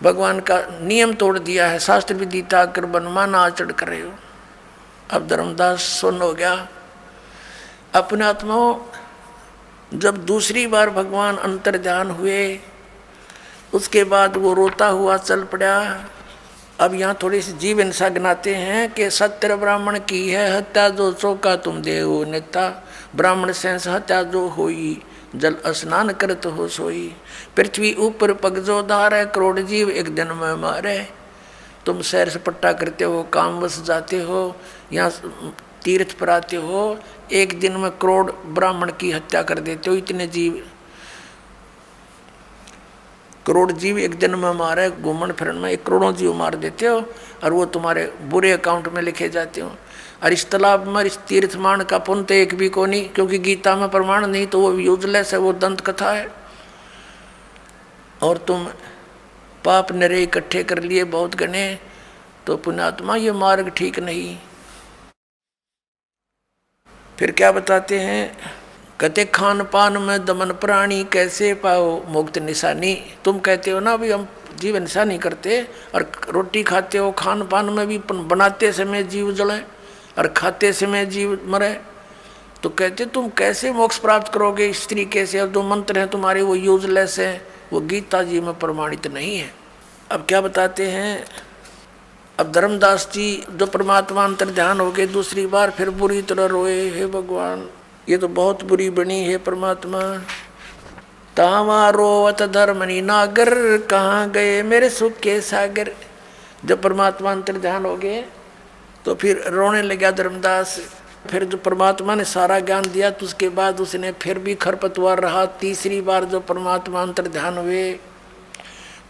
भगवान का नियम तोड़ दिया है, शास्त्र विधि त्याग कर बनमाना आचरण कर रहे हो। अब धर्मदास सुन हो गया अपने आत्माओं। जब दूसरी बार भगवान अंतर्ध्यान हुए उसके बाद वो रोता हुआ चल पड़ा। अब यहाँ थोड़ी सी जीव हिंसा गिनाते हैं कि सत्य ब्राह्मण की है हत्या जो चौका तुम देव नेता। ब्राह्मण से हत्या जो हुई जल स्नान करत हो सोई। पृथ्वी ऊपर पग जो धारे, करोड़ जीव एक दिन में मारे। तुम सैर सपट्टा करते हो, काम बस जाते हो, यहाँ तीर्थ पर आते हो, एक दिन में करोड़ ब्राह्मण की हत्या कर देते हो। इतने जीव, करोड़ जीव एक दिन में मारे, घूमन फिरन में 1 करोड़ जीव मार देते हो, और वो तुम्हारे बुरे अकाउंट में लिखे जाते हो। और इस तालाब में इस तीर्थ मान का पुण्य तो एक भी को नहीं, क्योंकि गीता में प्रमाण नहीं, तो वो यूजलेस है, वो दंत कथा है। और तुम पाप नरे इकट्ठे कर लिए बहुत गने, तो पुण्यात्मा ये मार्ग ठीक नहीं। फिर क्या बताते हैं, कहते खान पान में दमन प्राणी, कैसे पाओ मुक्त निशानी। तुम कहते हो ना भी हम जीव हिंसा नहीं करते, और रोटी खाते हो, खान पान में भी बनाते समय जीव जले और खाते समय जीव मरे, तो कहते तुम कैसे मोक्ष प्राप्त करोगे इस तरीके से। और जो मंत्र हैं तुम्हारे वो यूजलेस है, वो गीता जी में प्रमाणित नहीं है। अब क्या बताते हैं, अब धर्मदास जी जो परमात्मा अंतर ध्यान हो गए, दूसरी बार फिर बुरी तरह रोए, हे भगवान ये तो बहुत बुरी बनी है परमात्मा। तावा रोवत धर्मनी नागर, कहाँ गए मेरे सुख के सागर। जब परमात्मा अंतर ध्यान हो गए तो फिर रोने लगा धर्मदास। फिर जो परमात्मा ने सारा ज्ञान दिया, तो उसके बाद उसने फिर भी खरपतवार रहा। तीसरी बार जो परमात्मा अंतर ध्यान हुए,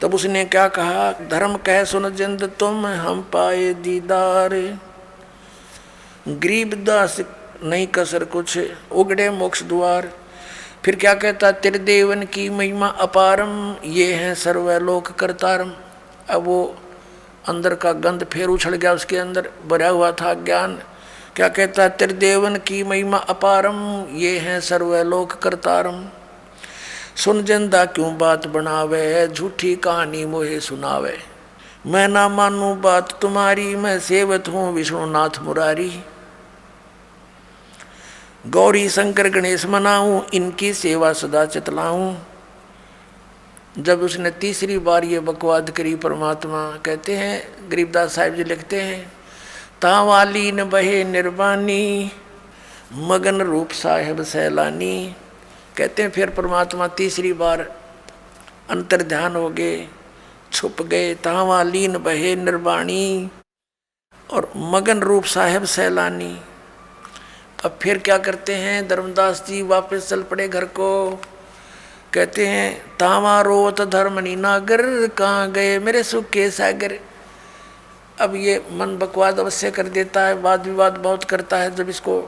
तब उसने क्या कहा, धर्म कह सुन जिंद तुम, हम पाए दीदार। गरीबदास नहीं कसर कुछ, उगड़े मोक्ष द्वार। फिर क्या कहता, त्रिदेवन की महिमा अपारम, ये है सर्वलोक करतारम। अब वो अंदर का गंध फिर उछल गया, उसके अंदर भरा हुआ था ज्ञान। क्या कहता, त्रिदेवन की महिमा अपारम, ये है सर्वलोक करतारम। सुन जिंदा क्यों बात बनावे, झूठी कहानी मोहे सुनावे। मैं ना मानू बात तुम्हारी, मैं सेवत हूँ विष्णुनाथ मुरारी। गौरी शंकर गणेश मनाऊं, इनकी सेवा सदा चितलाऊं। जब उसने तीसरी बार ये बकवाद करी, परमात्मा कहते हैं, गरीबदास साहिब जी लिखते हैं, तावाली न बहे निर्वाणी, मगन रूप साहेब सैलानी। कहते हैं फिर परमात्मा तीसरी बार अंतर ध्यान हो गए, छुप गए। तावाली न बहे निर्वाणी और मगन रूप साहेब सैलानी। अब फिर क्या करते हैं, धर्मदास जी वापस चल पड़े घर को। कहते हैं, तावा रोवत धर्मनी नागर, कहाँ गए मेरे सुख के सागर। अब ये मन बकवाद अवश्य कर देता है, वाद विवाद बहुत करता है। जब इसको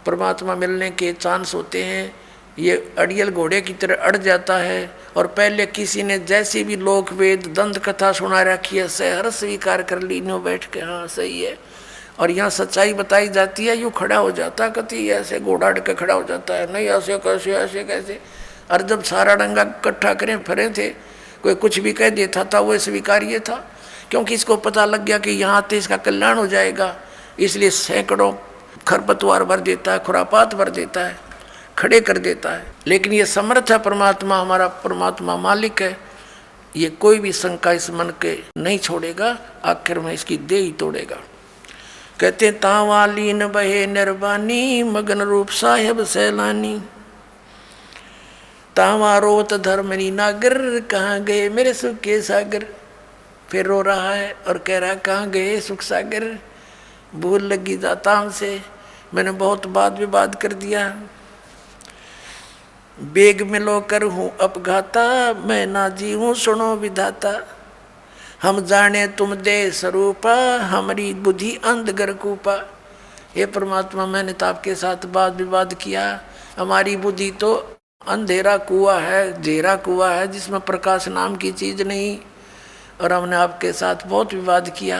परमात्मा मिलने के चांस होते हैं, ये अड़ियल घोड़े की तरह अड़ जाता है। और पहले किसी ने जैसी भी लोक वेद दंत कथा सुना रखी है, सहर स्वीकार कर ली, नो बैठ के हाँ सही है। और यहाँ सच्चाई बताई जाती है, यूँ खड़ा हो जाता, कति ऐसे घोड़ा अड़ के खड़ा हो जाता है, नहीं ऐसे कैसे ऐसे कैसे। और जब सारा डंगा इकट्ठा करें फिरे थे, कोई कुछ भी कह देता था, वो स्वीकार्य था, क्योंकि इसको पता लग गया कि यहाँ तो इसका कल्याण हो जाएगा। इसलिए सैकड़ों खरपतवार भर देता है, खुरापात भर देता है, खड़े कर देता है। लेकिन ये समर्थ है परमात्मा, हमारा परमात्मा मालिक है, ये कोई भी शंका इस मन के नहीं छोड़ेगा, आखिर में इसकी देह ही तोड़ेगा। कहते तावाली न बहे निर्वाणी, मगन रूप साहेब सैलानी। तावा रोवत धर्मनी नागर, कहाँ गए मेरे सुख के सागर। फिर रो रहा है और कह रहा, कहाँ गए सुख सागर। भूल लगी जाता हमसे, मैंने बहुत वाद विवाद कर दिया। बेग मिलो कर हूँ अपघाता, मैं ना जीऊँ सुनो विधाता। हम जाने तुम दे स्वरूपा, हमारी बुद्धि अंधगर कूपा। हे परमात्मा, मैंने तो आपके साथ वाद विवाद किया, हमारी बुद्धि तो अंधेरा कुआं है, घेरा कुआं है, जिसमें प्रकाश नाम की चीज़ नहीं। और हमने आपके साथ बहुत विवाद किया,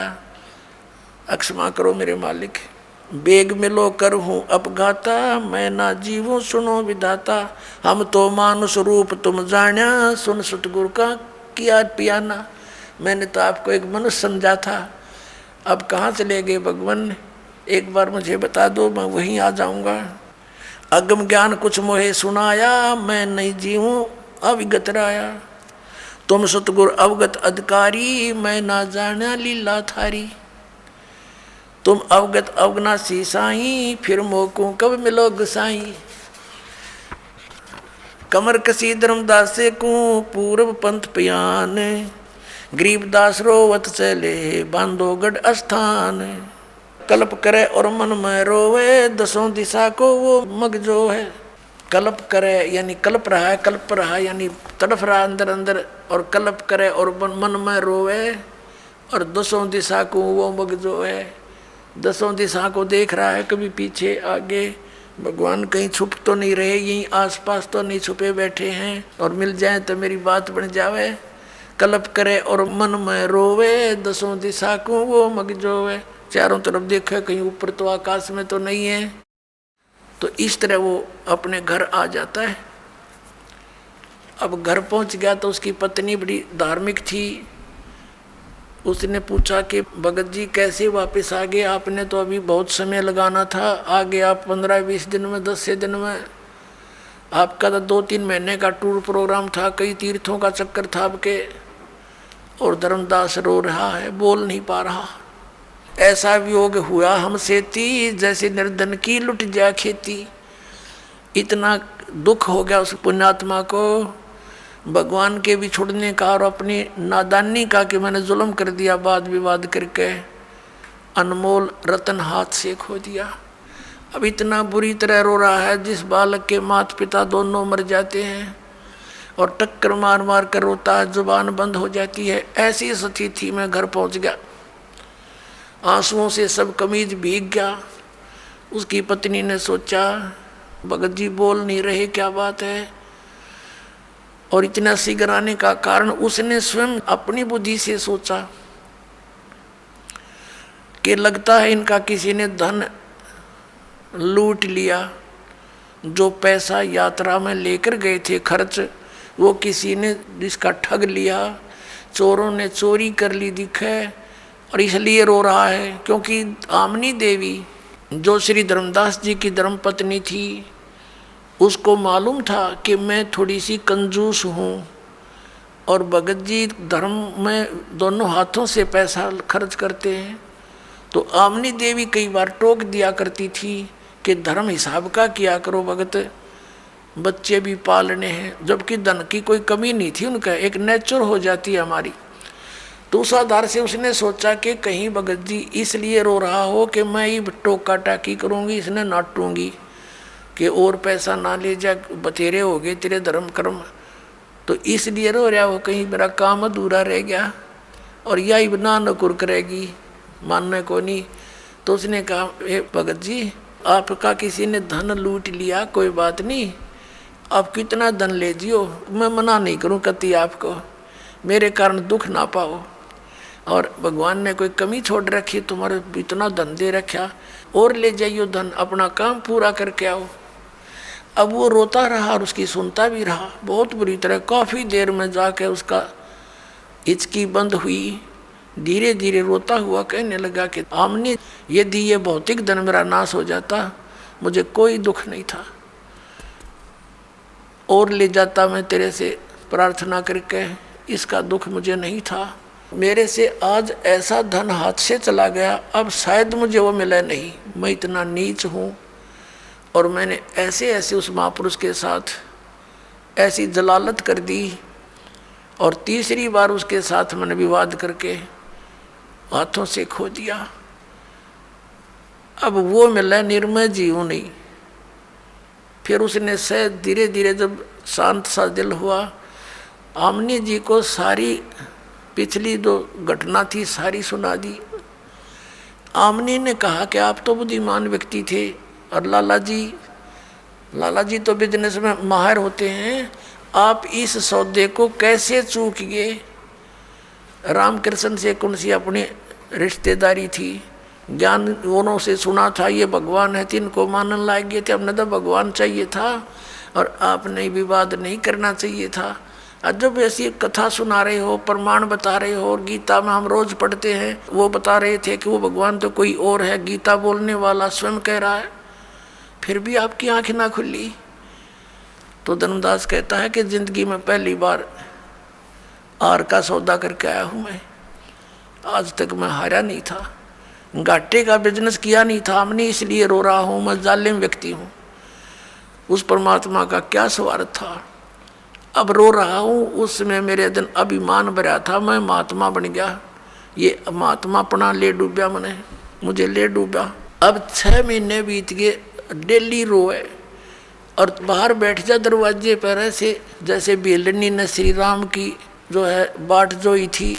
अक्षमा करो मेरे मालिक। बेग मिलो कर हूँ अपघाता, मैं ना जीवूँ सुनो विधाता। हम तो मानुष रूप तुम जाना, सुन सतगुरु का किया पियाना। मैंने तो आपको एक मनुष्य समझा था, अब कहाँ चले गए भगवान, एक बार मुझे बता दो, मैं वहीं आ जाऊँगा। अगम ज्ञान कुछ मोहे सुनाया, मैं नहीं जीऊँ अविगत राया। तुम सतगुरु अवगत अधिकारी, मैं ना जाना लीला थारी। तुम अवगत अवगनासी साईं, फिर मोको कब मिलो गुसाई। कमर कसी धर्मदास से को पूर्व पंथ पयान, गरीबदास रोवत चले बांधोगढ़ अस्थान। कल्प करे और मन में रोवे, दसों दिशा को वो मग जो है। कल्प करे यानी कल्प रहा है, कल्प रहा यानी तड़फ रहा अंदर अंदर, और कल्प करे और मन में रोवे, और दसों दिशा को वो मग जो है। दसों दिशा को देख रहा है, कभी पीछे आगे। भगवान कहीं छुप तो नहीं रहे, यहीं आसपास तो नहीं छुपे बैठे हैं, और मिल जाए तो मेरी बात बन जावे। कल्प करे और मन में रोवे, दसों दिशा को वो मग जो है। चारों तरफ देखे, कहीं ऊपर तो आकाश में तो नहीं है। तो इस तरह वो अपने घर आ जाता है। अब घर पहुंच गया तो उसकी पत्नी बड़ी धार्मिक थी। उसने पूछा कि भगत जी कैसे वापस आ गए, आपने तो अभी बहुत समय लगाना था, आगे आप 15-20 दिन में, 10 दिन में। आपका तो 2-3 महीने का टूर प्रोग्राम था, कई तीर्थों का चक्कर था आपके। और धर्मदास रो रहा है, बोल नहीं पा रहा। ऐसा वियोग हुआ हमसे ती, जैसे निर्धन की लुट जा खेती। इतना दुख हो गया उस पुण्यात्मा को भगवान के भी छोड़ने का और अपनी नादानी का, कि मैंने जुल्म कर दिया वाद विवाद करके, अनमोल रतन हाथ से खो दिया। अब इतना बुरी तरह रो रहा है, जिस बालक के माता पिता दोनों मर जाते हैं, और टक्कर मार मार कर रोता है, जुबान बंद हो जाती है। ऐसी स्थिति में घर पहुंच गया, आंसुओं से सब कमीज भीग गया। उसकी पत्नी ने सोचा भगत जी बोल नहीं रहे, क्या बात है। और इतना शीघ्र आने का कारण उसने स्वयं अपनी बुद्धि से सोचा कि लगता है इनका किसी ने धन लूट लिया। जो पैसा यात्रा में लेकर गए थे खर्च, वो किसी ने जिसका ठग लिया, चोरों ने चोरी कर ली दिखे, और इसलिए रो रहा है। क्योंकि आमनी देवी जो श्री धर्मदास जी की धर्मपत्नी थी, उसको मालूम था कि मैं थोड़ी सी कंजूस हूँ, और भगत जी धर्म में दोनों हाथों से पैसा खर्च करते हैं। तो आमनी देवी कई बार टोक दिया करती थी कि धर्म हिसाब का किया करो भगत, बच्चे भी पालने हैं। जबकि धन की कोई कमी नहीं थी उनका, एक नेचर हो जाती है हमारी। तो उस आधार से उसने सोचा कि कहीं भगत जी इसलिए रो रहा हो कि मैं ही टोका टाकी करूँगी, इसने नाटूंगी कि और पैसा ना ले जा, बतेरे हो गए तेरे धर्म कर्म, तो इसलिए रो रहा हो, कहीं मेरा काम अधूरा रह गया और यही बना नकुर करेगी, मानने को नहीं। तो उसने कहा हे भगत जी, आपका किसी ने धन लूट लिया, कोई बात नहीं, आप कितना धन ले जियो, मैं मना नहीं करूं कति आपको, मेरे कारण दुख ना पाओ। और भगवान ने कोई कमी छोड़ रखी, तुम्हारे इतना धन दे रखा, और ले जाइयो धन, अपना काम पूरा करके आओ। अब वो रोता रहा और उसकी सुनता भी रहा बहुत बुरी तरह। काफ़ी देर में जाके उसका हिचकी बंद हुई, धीरे धीरे रोता हुआ कहने लगा कि आमनी, यदि ये भौतिक धन मेरा नाश हो जाता मुझे कोई दुख नहीं था, और ले जाता मैं तेरे से प्रार्थना करके, इसका दुख मुझे नहीं था। मेरे से आज ऐसा धन हाथ से चला गया, अब शायद मुझे वो मिले नहीं। मैं इतना नीच हूँ, और मैंने ऐसे ऐसे उस महापुरुष के साथ ऐसी जलालत कर दी, और तीसरी बार उसके साथ मैंने विवाद करके हाथों से खो दिया। अब वो मिला निर्मय जीव नहीं। फिर उसने से धीरे धीरे जब शांत सा दिल हुआ, आमनी जी को सारी पिछली जो घटना थी सारी सुना दी। आमनी ने कहा कि आप तो बुद्धिमान व्यक्ति थे, और लाला जी तो बिजनेस में माहिर होते हैं, आप इस सौदे को कैसे चूक गए। रामकृष्ण से कौन सी अपनी रिश्तेदारी थी, ज्ञान उन्होंने से सुना था ये भगवान है, तीन को मानने लायक गए थे। हमने तो भगवान चाहिए था, और आपने विवाद नहीं करना चाहिए था। जब ऐसी कथा सुना रहे हो, प्रमाण बता रहे हो, और गीता में हम रोज पढ़ते हैं, वो बता रहे थे कि वो भगवान तो कोई और है, गीता बोलने वाला स्वयं कह रहा है, फिर भी आपकी आंखें ना खुली। तो धर्मदास कहता है कि जिंदगी में पहली बार आर का सौदा करके आया हूँ मैं, आज तक मैं हारा नहीं था, घाटे का बिजनेस किया नहीं था हमने, इसलिए रो रहा हूँ, मैं जालिम व्यक्ति हूँ। उस परमात्मा का क्या स्वार्थ था अब रो रहा हूँ। उस समय मेरे दिन अभिमान भरा था, मैं महात्मा बन गया, ये महात्मा अपना ले डूबा, मुझे ले डूबा। अब 6 महीने बीत गए, डेली रोए और बाहर बैठ जा दरवाजे पर ऐसे जैसे बेलनी ने श्री राम की जो है बाट जोई थी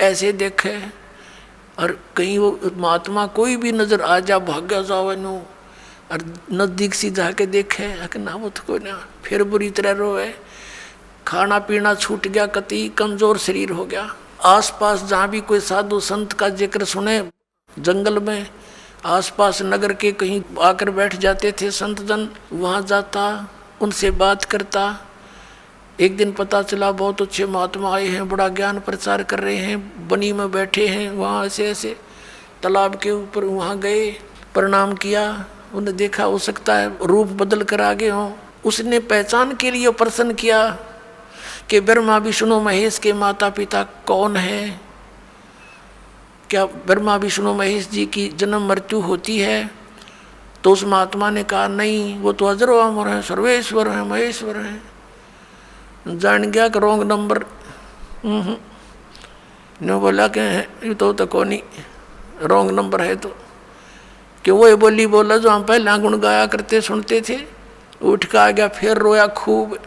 ऐसे देखे। और कहीं वो महात्मा कोई भी नजर आ जा भाग्य जाओ नो, और नज़दीक से जाके देखे ना वो तो कोई ना, फिर बुरी तरह रोए। खाना पीना छूट गया, कति कमजोर शरीर हो गया। आसपास जहाँ भी कोई साधु संत का जिक्र सुने, जंगल में आसपास नगर के कहीं आकर बैठ जाते थे संत जन, वहाँ जाता उनसे बात करता। एक दिन पता चला बहुत अच्छे महात्मा आए हैं, बड़ा ज्ञान प्रचार कर रहे हैं, बनी में बैठे हैं वहाँ ऐसे ऐसे तालाब के ऊपर। वहाँ गए, प्रणाम किया, उन्हें देखा हो सकता है रूप बदल कर आगे हों। उसने पहचान के लिए प्रश्न किया कि ब्रह्मा विष्णु महेश के माता पिता कौन है, क्या ब्रह्मा विष्णु महेश जी की जन्म मृत्यु होती है? तो उस महात्मा ने कहा नहीं, वो तो अजर अमर है, सर्वेश्वर है, महेश्वर है। जान गया कि रॉन्ग नंबर। ने बोला कि ये तो कौन रॉन्ग नंबर है, तो कि वो बोली बोला जो हम पहले गुण गाया करते सुनते थे। उठ के आ गया, फिर रोया खूब।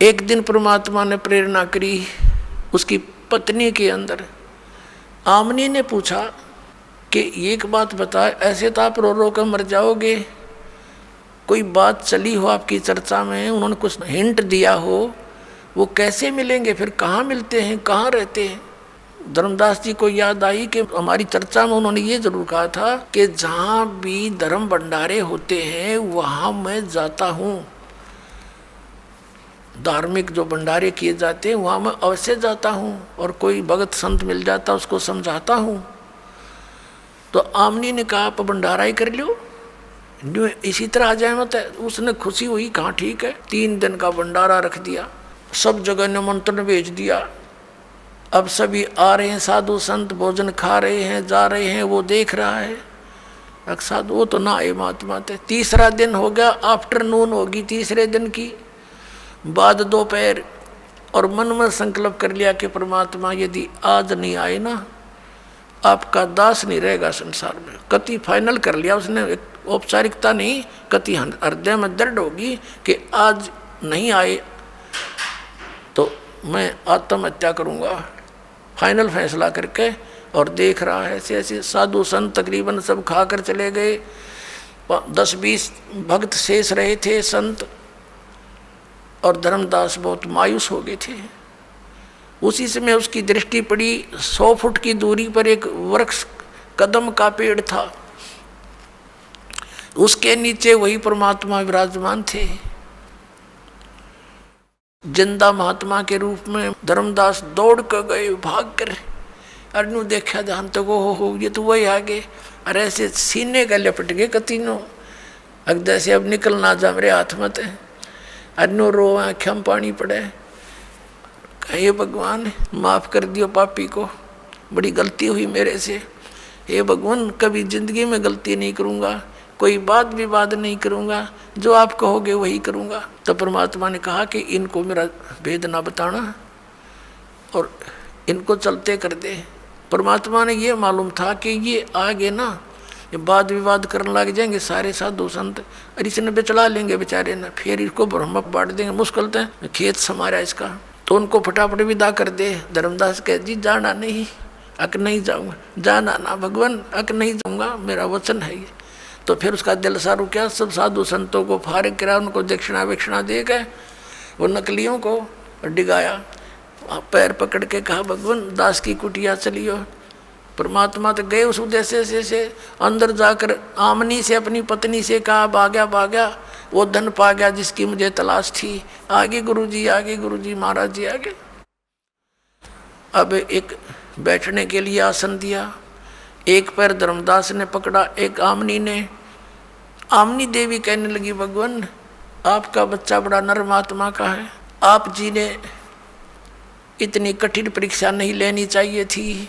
एक दिन परमात्मा ने प्रेरणा करी उसकी पत्नी के अंदर। आमनी ने पूछा कि एक बात बता, ऐसे तो आप रो रो कर मर जाओगे, कोई बात चली हो आपकी चर्चा में, उन्होंने कुछ हिंट दिया हो, वो कैसे मिलेंगे, फिर कहाँ मिलते हैं, कहाँ रहते हैं? धर्मदास जी को याद आई कि हमारी चर्चा में उन्होंने ये जरूर कहा था कि जहाँ भी धर्म भंडारे होते हैं वहाँ मैं जाता हूँ, धार्मिक जो भंडारे किए जाते हैं वहाँ मैं अवश्य जाता हूँ, और कोई भगत संत मिल जाता उसको समझाता हूँ। तो आमनी ने कहा आप भंडारा ही कर लो, इसी तरह आ जाए मत। उसने खुशी हुई, कहाँ ठीक है। 3 दिन का भंडारा रख दिया, सब जगह निमंत्रण भेज दिया। अब सभी आ रहे हैं, साधु संत भोजन खा रहे हैं, जा रहे हैं, वो देख रहा है। साधु वो तो ना आए महात्मा थे। 3रा दिन हो गया, आफ्टरनून होगी 3रे दिन की, बाद दोपहर, और मन में संकल्प कर लिया कि परमात्मा यदि आज नहीं आए ना, आपका दास नहीं रहेगा संसार में। कति फाइनल कर लिया उसने, एक औपचारिकता नहीं, कति हृदय में दर्द होगी कि आज नहीं आए तो मैं आत्महत्या करूंगा, फाइनल फैसला करके। और देख रहा है ऐसे ऐसे साधु संत तकरीबन सब खाकर चले गए, 10-20 भक्त शेष रहे थे संत, और धर्मदास बहुत मायूस हो गए थे। उसी समय उसकी दृष्टि पड़ी, 100 फुट की दूरी पर एक वृक्ष कदम का पेड़ था, उसके नीचे वही परमात्मा विराजमान थे, जिंदा महात्मा के रूप में। धर्मदास दौड़ कर गए, भाग कर, अरनू देखा ध्यान तक, हो ये तो वही आगे। अरे ऐसे सीने का लपट गए कतीनों, अगदा से अब निकल ना जा मेरे हाथ में। अरनू रो, आँखों में पानी पड़े, हे भगवान माफ़ कर दियो पापी को, बड़ी गलती हुई मेरे से। हे भगवान कभी जिंदगी में गलती नहीं करूँगा, कोई बात विवाद नहीं करूँगा, जो आप कहोगे वही करूँगा। तो परमात्मा ने कहा कि इनको मेरा भेद ना बताना और इनको चलते कर दे। परमात्मा ने ये मालूम था कि ये आगे ना ये वाद विवाद करने लग जाएंगे सारे साधु संत, और इसने बेचला लेंगे बेचारे ना, फिर इसको ब्रह्म बांट देंगे, मुश्किल है खेत समारा इसका। तो उनको फटाफट विदा कर दे। धर्मदास कह जी जाना नहीं, अक नहीं जाऊँगा, जाना ना भगवान, अक नहीं जाऊँगा, मेरा वचन है ये। तो फिर उसका दिल सा रुका, सब साधु संतों को फारिग करा, उनको दक्षिणा विक्षिणा दे गए, वो नकलियों को डिगाया, पैर पकड़ के कहा भगवान दास की कुटिया चलियो। परमात्मा तो गए उस उद्देश्य से, अंदर जाकर आमनी से अपनी पत्नी से कहा भाग्या वो धन पा गया जिसकी मुझे तलाश थी, आगे गुरुजी, आगे गुरुजी, महाराज जी आगे। अब एक बैठने के लिए आसन दिया, एक पैर धर्मदास ने पकड़ा, एक आमनी ने। आमनी देवी कहने लगी भगवान आपका बच्चा बड़ा नर्म आत्मा का है, आप जी ने इतनी कठिन परीक्षा नहीं लेनी चाहिए थी,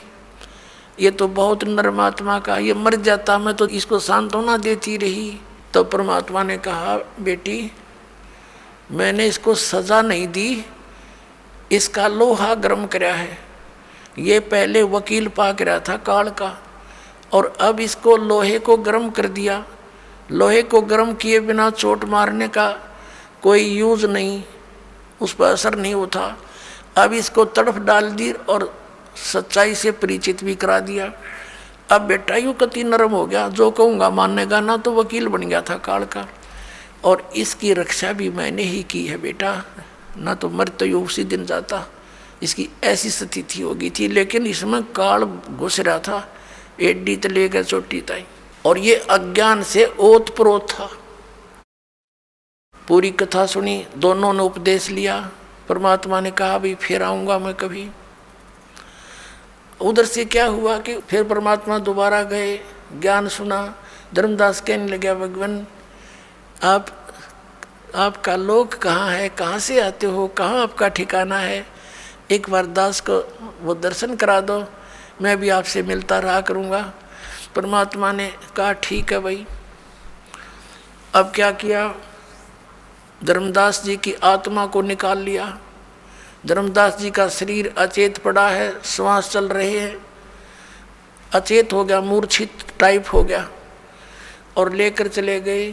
ये तो बहुत नर्म आत्मा का, ये मर जाता मैं तो इसको सांत्वना देती रही। तो परमात्मा ने कहा बेटी मैंने इसको सजा नहीं दी, इसका लोहा गर्म कराया है। ये पहले वकील पाक रहा था काल का, और अब इसको लोहे को गर्म कर दिया। लोहे को गर्म किए बिना चोट मारने का कोई यूज नहीं, उस पर असर नहीं होता। अब इसको तड़फ डाल दी और सच्चाई से परिचित भी करा दिया। अब बेटा यूँ कति नरम हो गया, जो कहूँगा मानेगा ना, तो वकील बन गया था काल का। और इसकी रक्षा भी मैंने ही की है बेटा, ना तो मर तो यू उसी दिन जाता, इसकी ऐसी स्थिति हो गई थी। लेकिन इसमें काल घुस रहा था एडी तो लेकर चोटी तक, और ये अज्ञान से ओत प्रोत था। पूरी कथा सुनी, दोनों ने उपदेश लिया। परमात्मा ने कहा भी फिर आऊँगा मैं कभी। उधर से क्या हुआ कि फिर परमात्मा दोबारा गए, ज्ञान सुना। धर्मदास कहने लगा, भगवान आपका लोक कहाँ है, कहाँ से आते हो, कहाँ आपका ठिकाना है, एक बार दास को वो दर्शन करा दो, मैं भी आपसे मिलता रहा करूँगा। परमात्मा ने कहा ठीक है भाई। अब क्या किया, धर्मदास जी की आत्मा को निकाल लिया। धर्मदास जी का शरीर अचेत पड़ा है, श्वास चल रहे हैं, अचेत हो गया, मूर्छित टाइप हो गया, और लेकर चले गए।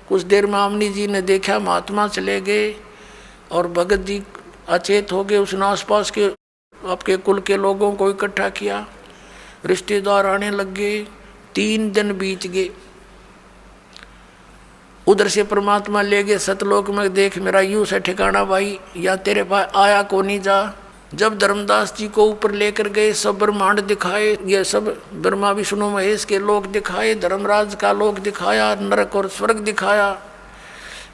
कुछ देर में आमनी जी ने देखा महात्मा चले गए, और भगत जी अचेत हो गए। उसने आसपास के आपके कुल के लोगों को इकट्ठा किया, रिश्तेदार आने लग गए। 3 दिन बीत गए। उधर से परमात्मा ले गए सतलोक में, देख मेरा यूं से ठिकाना भाई, या तेरे पास आया को नहीं जा। जब धर्मदास जी को ऊपर लेकर गए, सब ब्रह्मांड दिखाए, ये सब ब्रह्मा विष्णु महेश के लोक दिखाए, धर्मराज का लोक दिखाया, नरक और स्वर्ग दिखाया,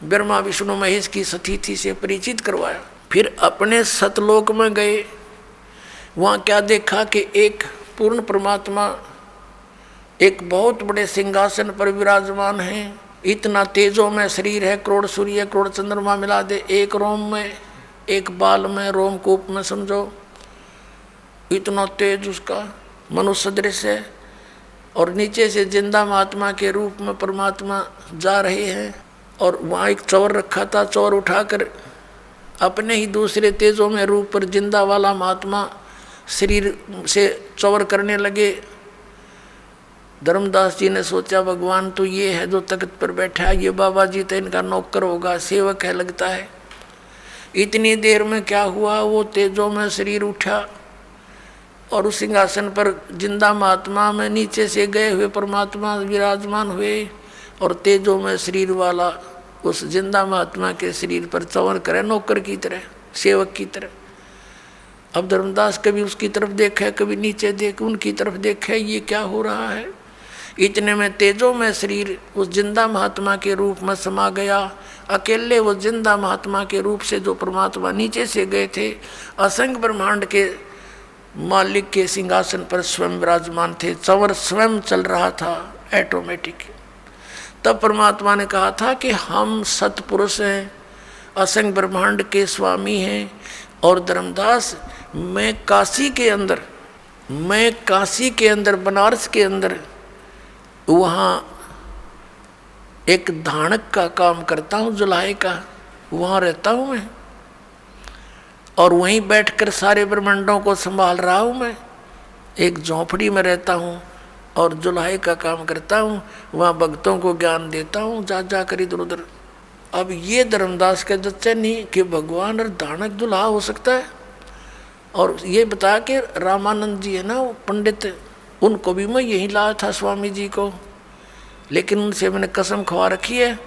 ब्रह्मा विष्णु महेश की स्थिति से परिचित करवाया। फिर अपने सतलोक में गए। वहाँ क्या देखा कि एक पूर्ण परमात्मा एक बहुत बड़े सिंहासन पर विराजमान है। इतना तेजों में शरीर है, करोड़ सूर्य करोड़ चंद्रमा मिला दे एक रोम में, एक बाल में, रोमकूप में समझो, इतना तेज उसका, मनुष्य दृश्य है। और नीचे से जिंदा महात्मा के रूप में परमात्मा जा रहे हैं। और वहाँ एक चौर रखा था, चौर उठाकर अपने ही दूसरे तेजों में रूप पर जिंदा वाला महात्मा शरीर से चौर करने लगे। धर्मदास जी ने सोचा भगवान तो ये है जो तख्त पर बैठा है, ये बाबा जी तो इनका नौकर होगा, सेवक है लगता है। इतनी देर में क्या हुआ, वो तेजों में शरीर उठा और उस सिंहासन पर जिंदा महात्मा में नीचे से गए हुए परमात्मा विराजमान हुए, और तेजों में शरीर वाला उस जिंदा महात्मा के शरीर पर चौर करे, नौकर की तरह, सेवक की तरह। अब धर्मदास कभी उसकी तरफ देखे, कभी नीचे देखे, उनकी तरफ देखे, ये क्या हो रहा है। इतने में तेजों में शरीर उस जिंदा महात्मा के रूप में समा गया। अकेले वो जिंदा महात्मा के रूप से जो परमात्मा नीचे से गए थे, असंख्य ब्रह्मांड के मालिक के सिंहासन पर स्वयं विराजमान थे। चंवर स्वयं चल रहा था ऑटोमेटिक। तब परमात्मा ने कहा था कि हम सतपुरुष हैं, असंख्य ब्रह्मांड के स्वामी हैं। और धर्मदास मैं काशी के अंदर बनारस के अंदर वहाँ एक धानक का काम करता हूँ, जुलाहे का, वहाँ रहता हूँ मैं, और वहीं बैठकर सारे ब्रह्मांडों को संभाल रहा हूँ मैं। एक झोंपड़ी में रहता हूँ और जुलाहे का काम करता हूँ, वहाँ भक्तों को ज्ञान देता हूँ जा कर इधर उधर। अब ये धर्मदास का जच्चा नहीं कि भगवान और धानक दुल्हा हो सकता है। और ये बता के रामानंद जी है ना वो पंडित, उनको भी मैं यही लाया था स्वामी जी को, लेकिन उनसे मैंने कसम खवा रखी है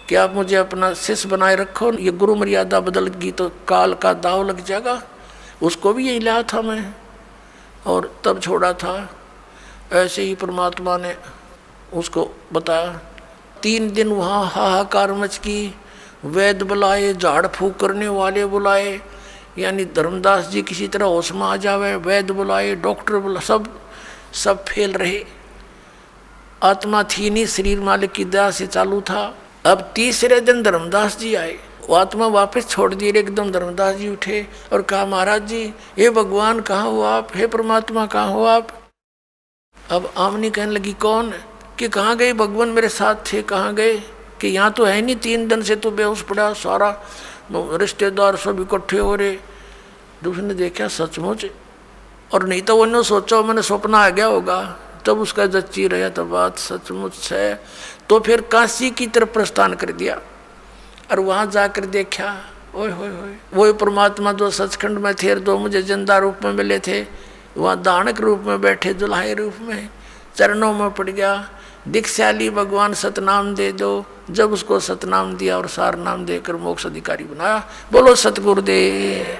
कि आप मुझे अपना शिष्य बनाए रखो, ये गुरु मर्यादा बदल गई तो काल का दाव लग जाएगा। उसको भी यही लाया था मैं और तब छोड़ा था। ऐसे ही परमात्मा ने उसको बताया। 3 दिन वहाँ हाहाकार मच की, वैद्य बुलाए, झाड़ फूक करने वाले बुलाए, यानी धर्मदास जी किसी तरह होश में आ जावे, वैद्य बुलाए, डॉक्टर बुलाए, सब फेल रहे। आत्मा थी नहीं, शरीर मालिक की दया से चालू था। अब तीसरे दिन धर्मदास जी आए, वो आत्मा वापस छोड़ दी। एकदम धर्मदास जी उठे और कहा महाराज जी, हे भगवान कहाँ हो आप, हे परमात्मा कहाँ हो आप। अब आमनी कहने लगी कौन, कि कहाँ गए भगवान, मेरे साथ थे, कहाँ गए, कि यहाँ तो है नहीं, 3 दिन से तो बेहोश पड़ा, सारा रिश्तेदार सब इकट्ठे हो रहे। तो उसने देखा सचमुच, और नहीं तो उन्होंने सोचा मैंने सपना आ गया होगा, तब उसका जच्ची रहा तो बात सचमुच है। तो फिर काशी की तरफ प्रस्थान कर दिया और वहाँ जाकर देखा, ओए होए होए, वही परमात्मा जो सचखंड में थे, दो मुझे जिंदा रूप में मिले थे, वहाँ दानक रूप में बैठे, दुल्हाई रूप में, चरणों में पड़ गया, दीक्षाली भगवान सतनाम दे दो। जब उसको सतनाम दिया और सार नाम देकर मोक्ष अधिकारी बनाया। बोलो सतगुरुदेव।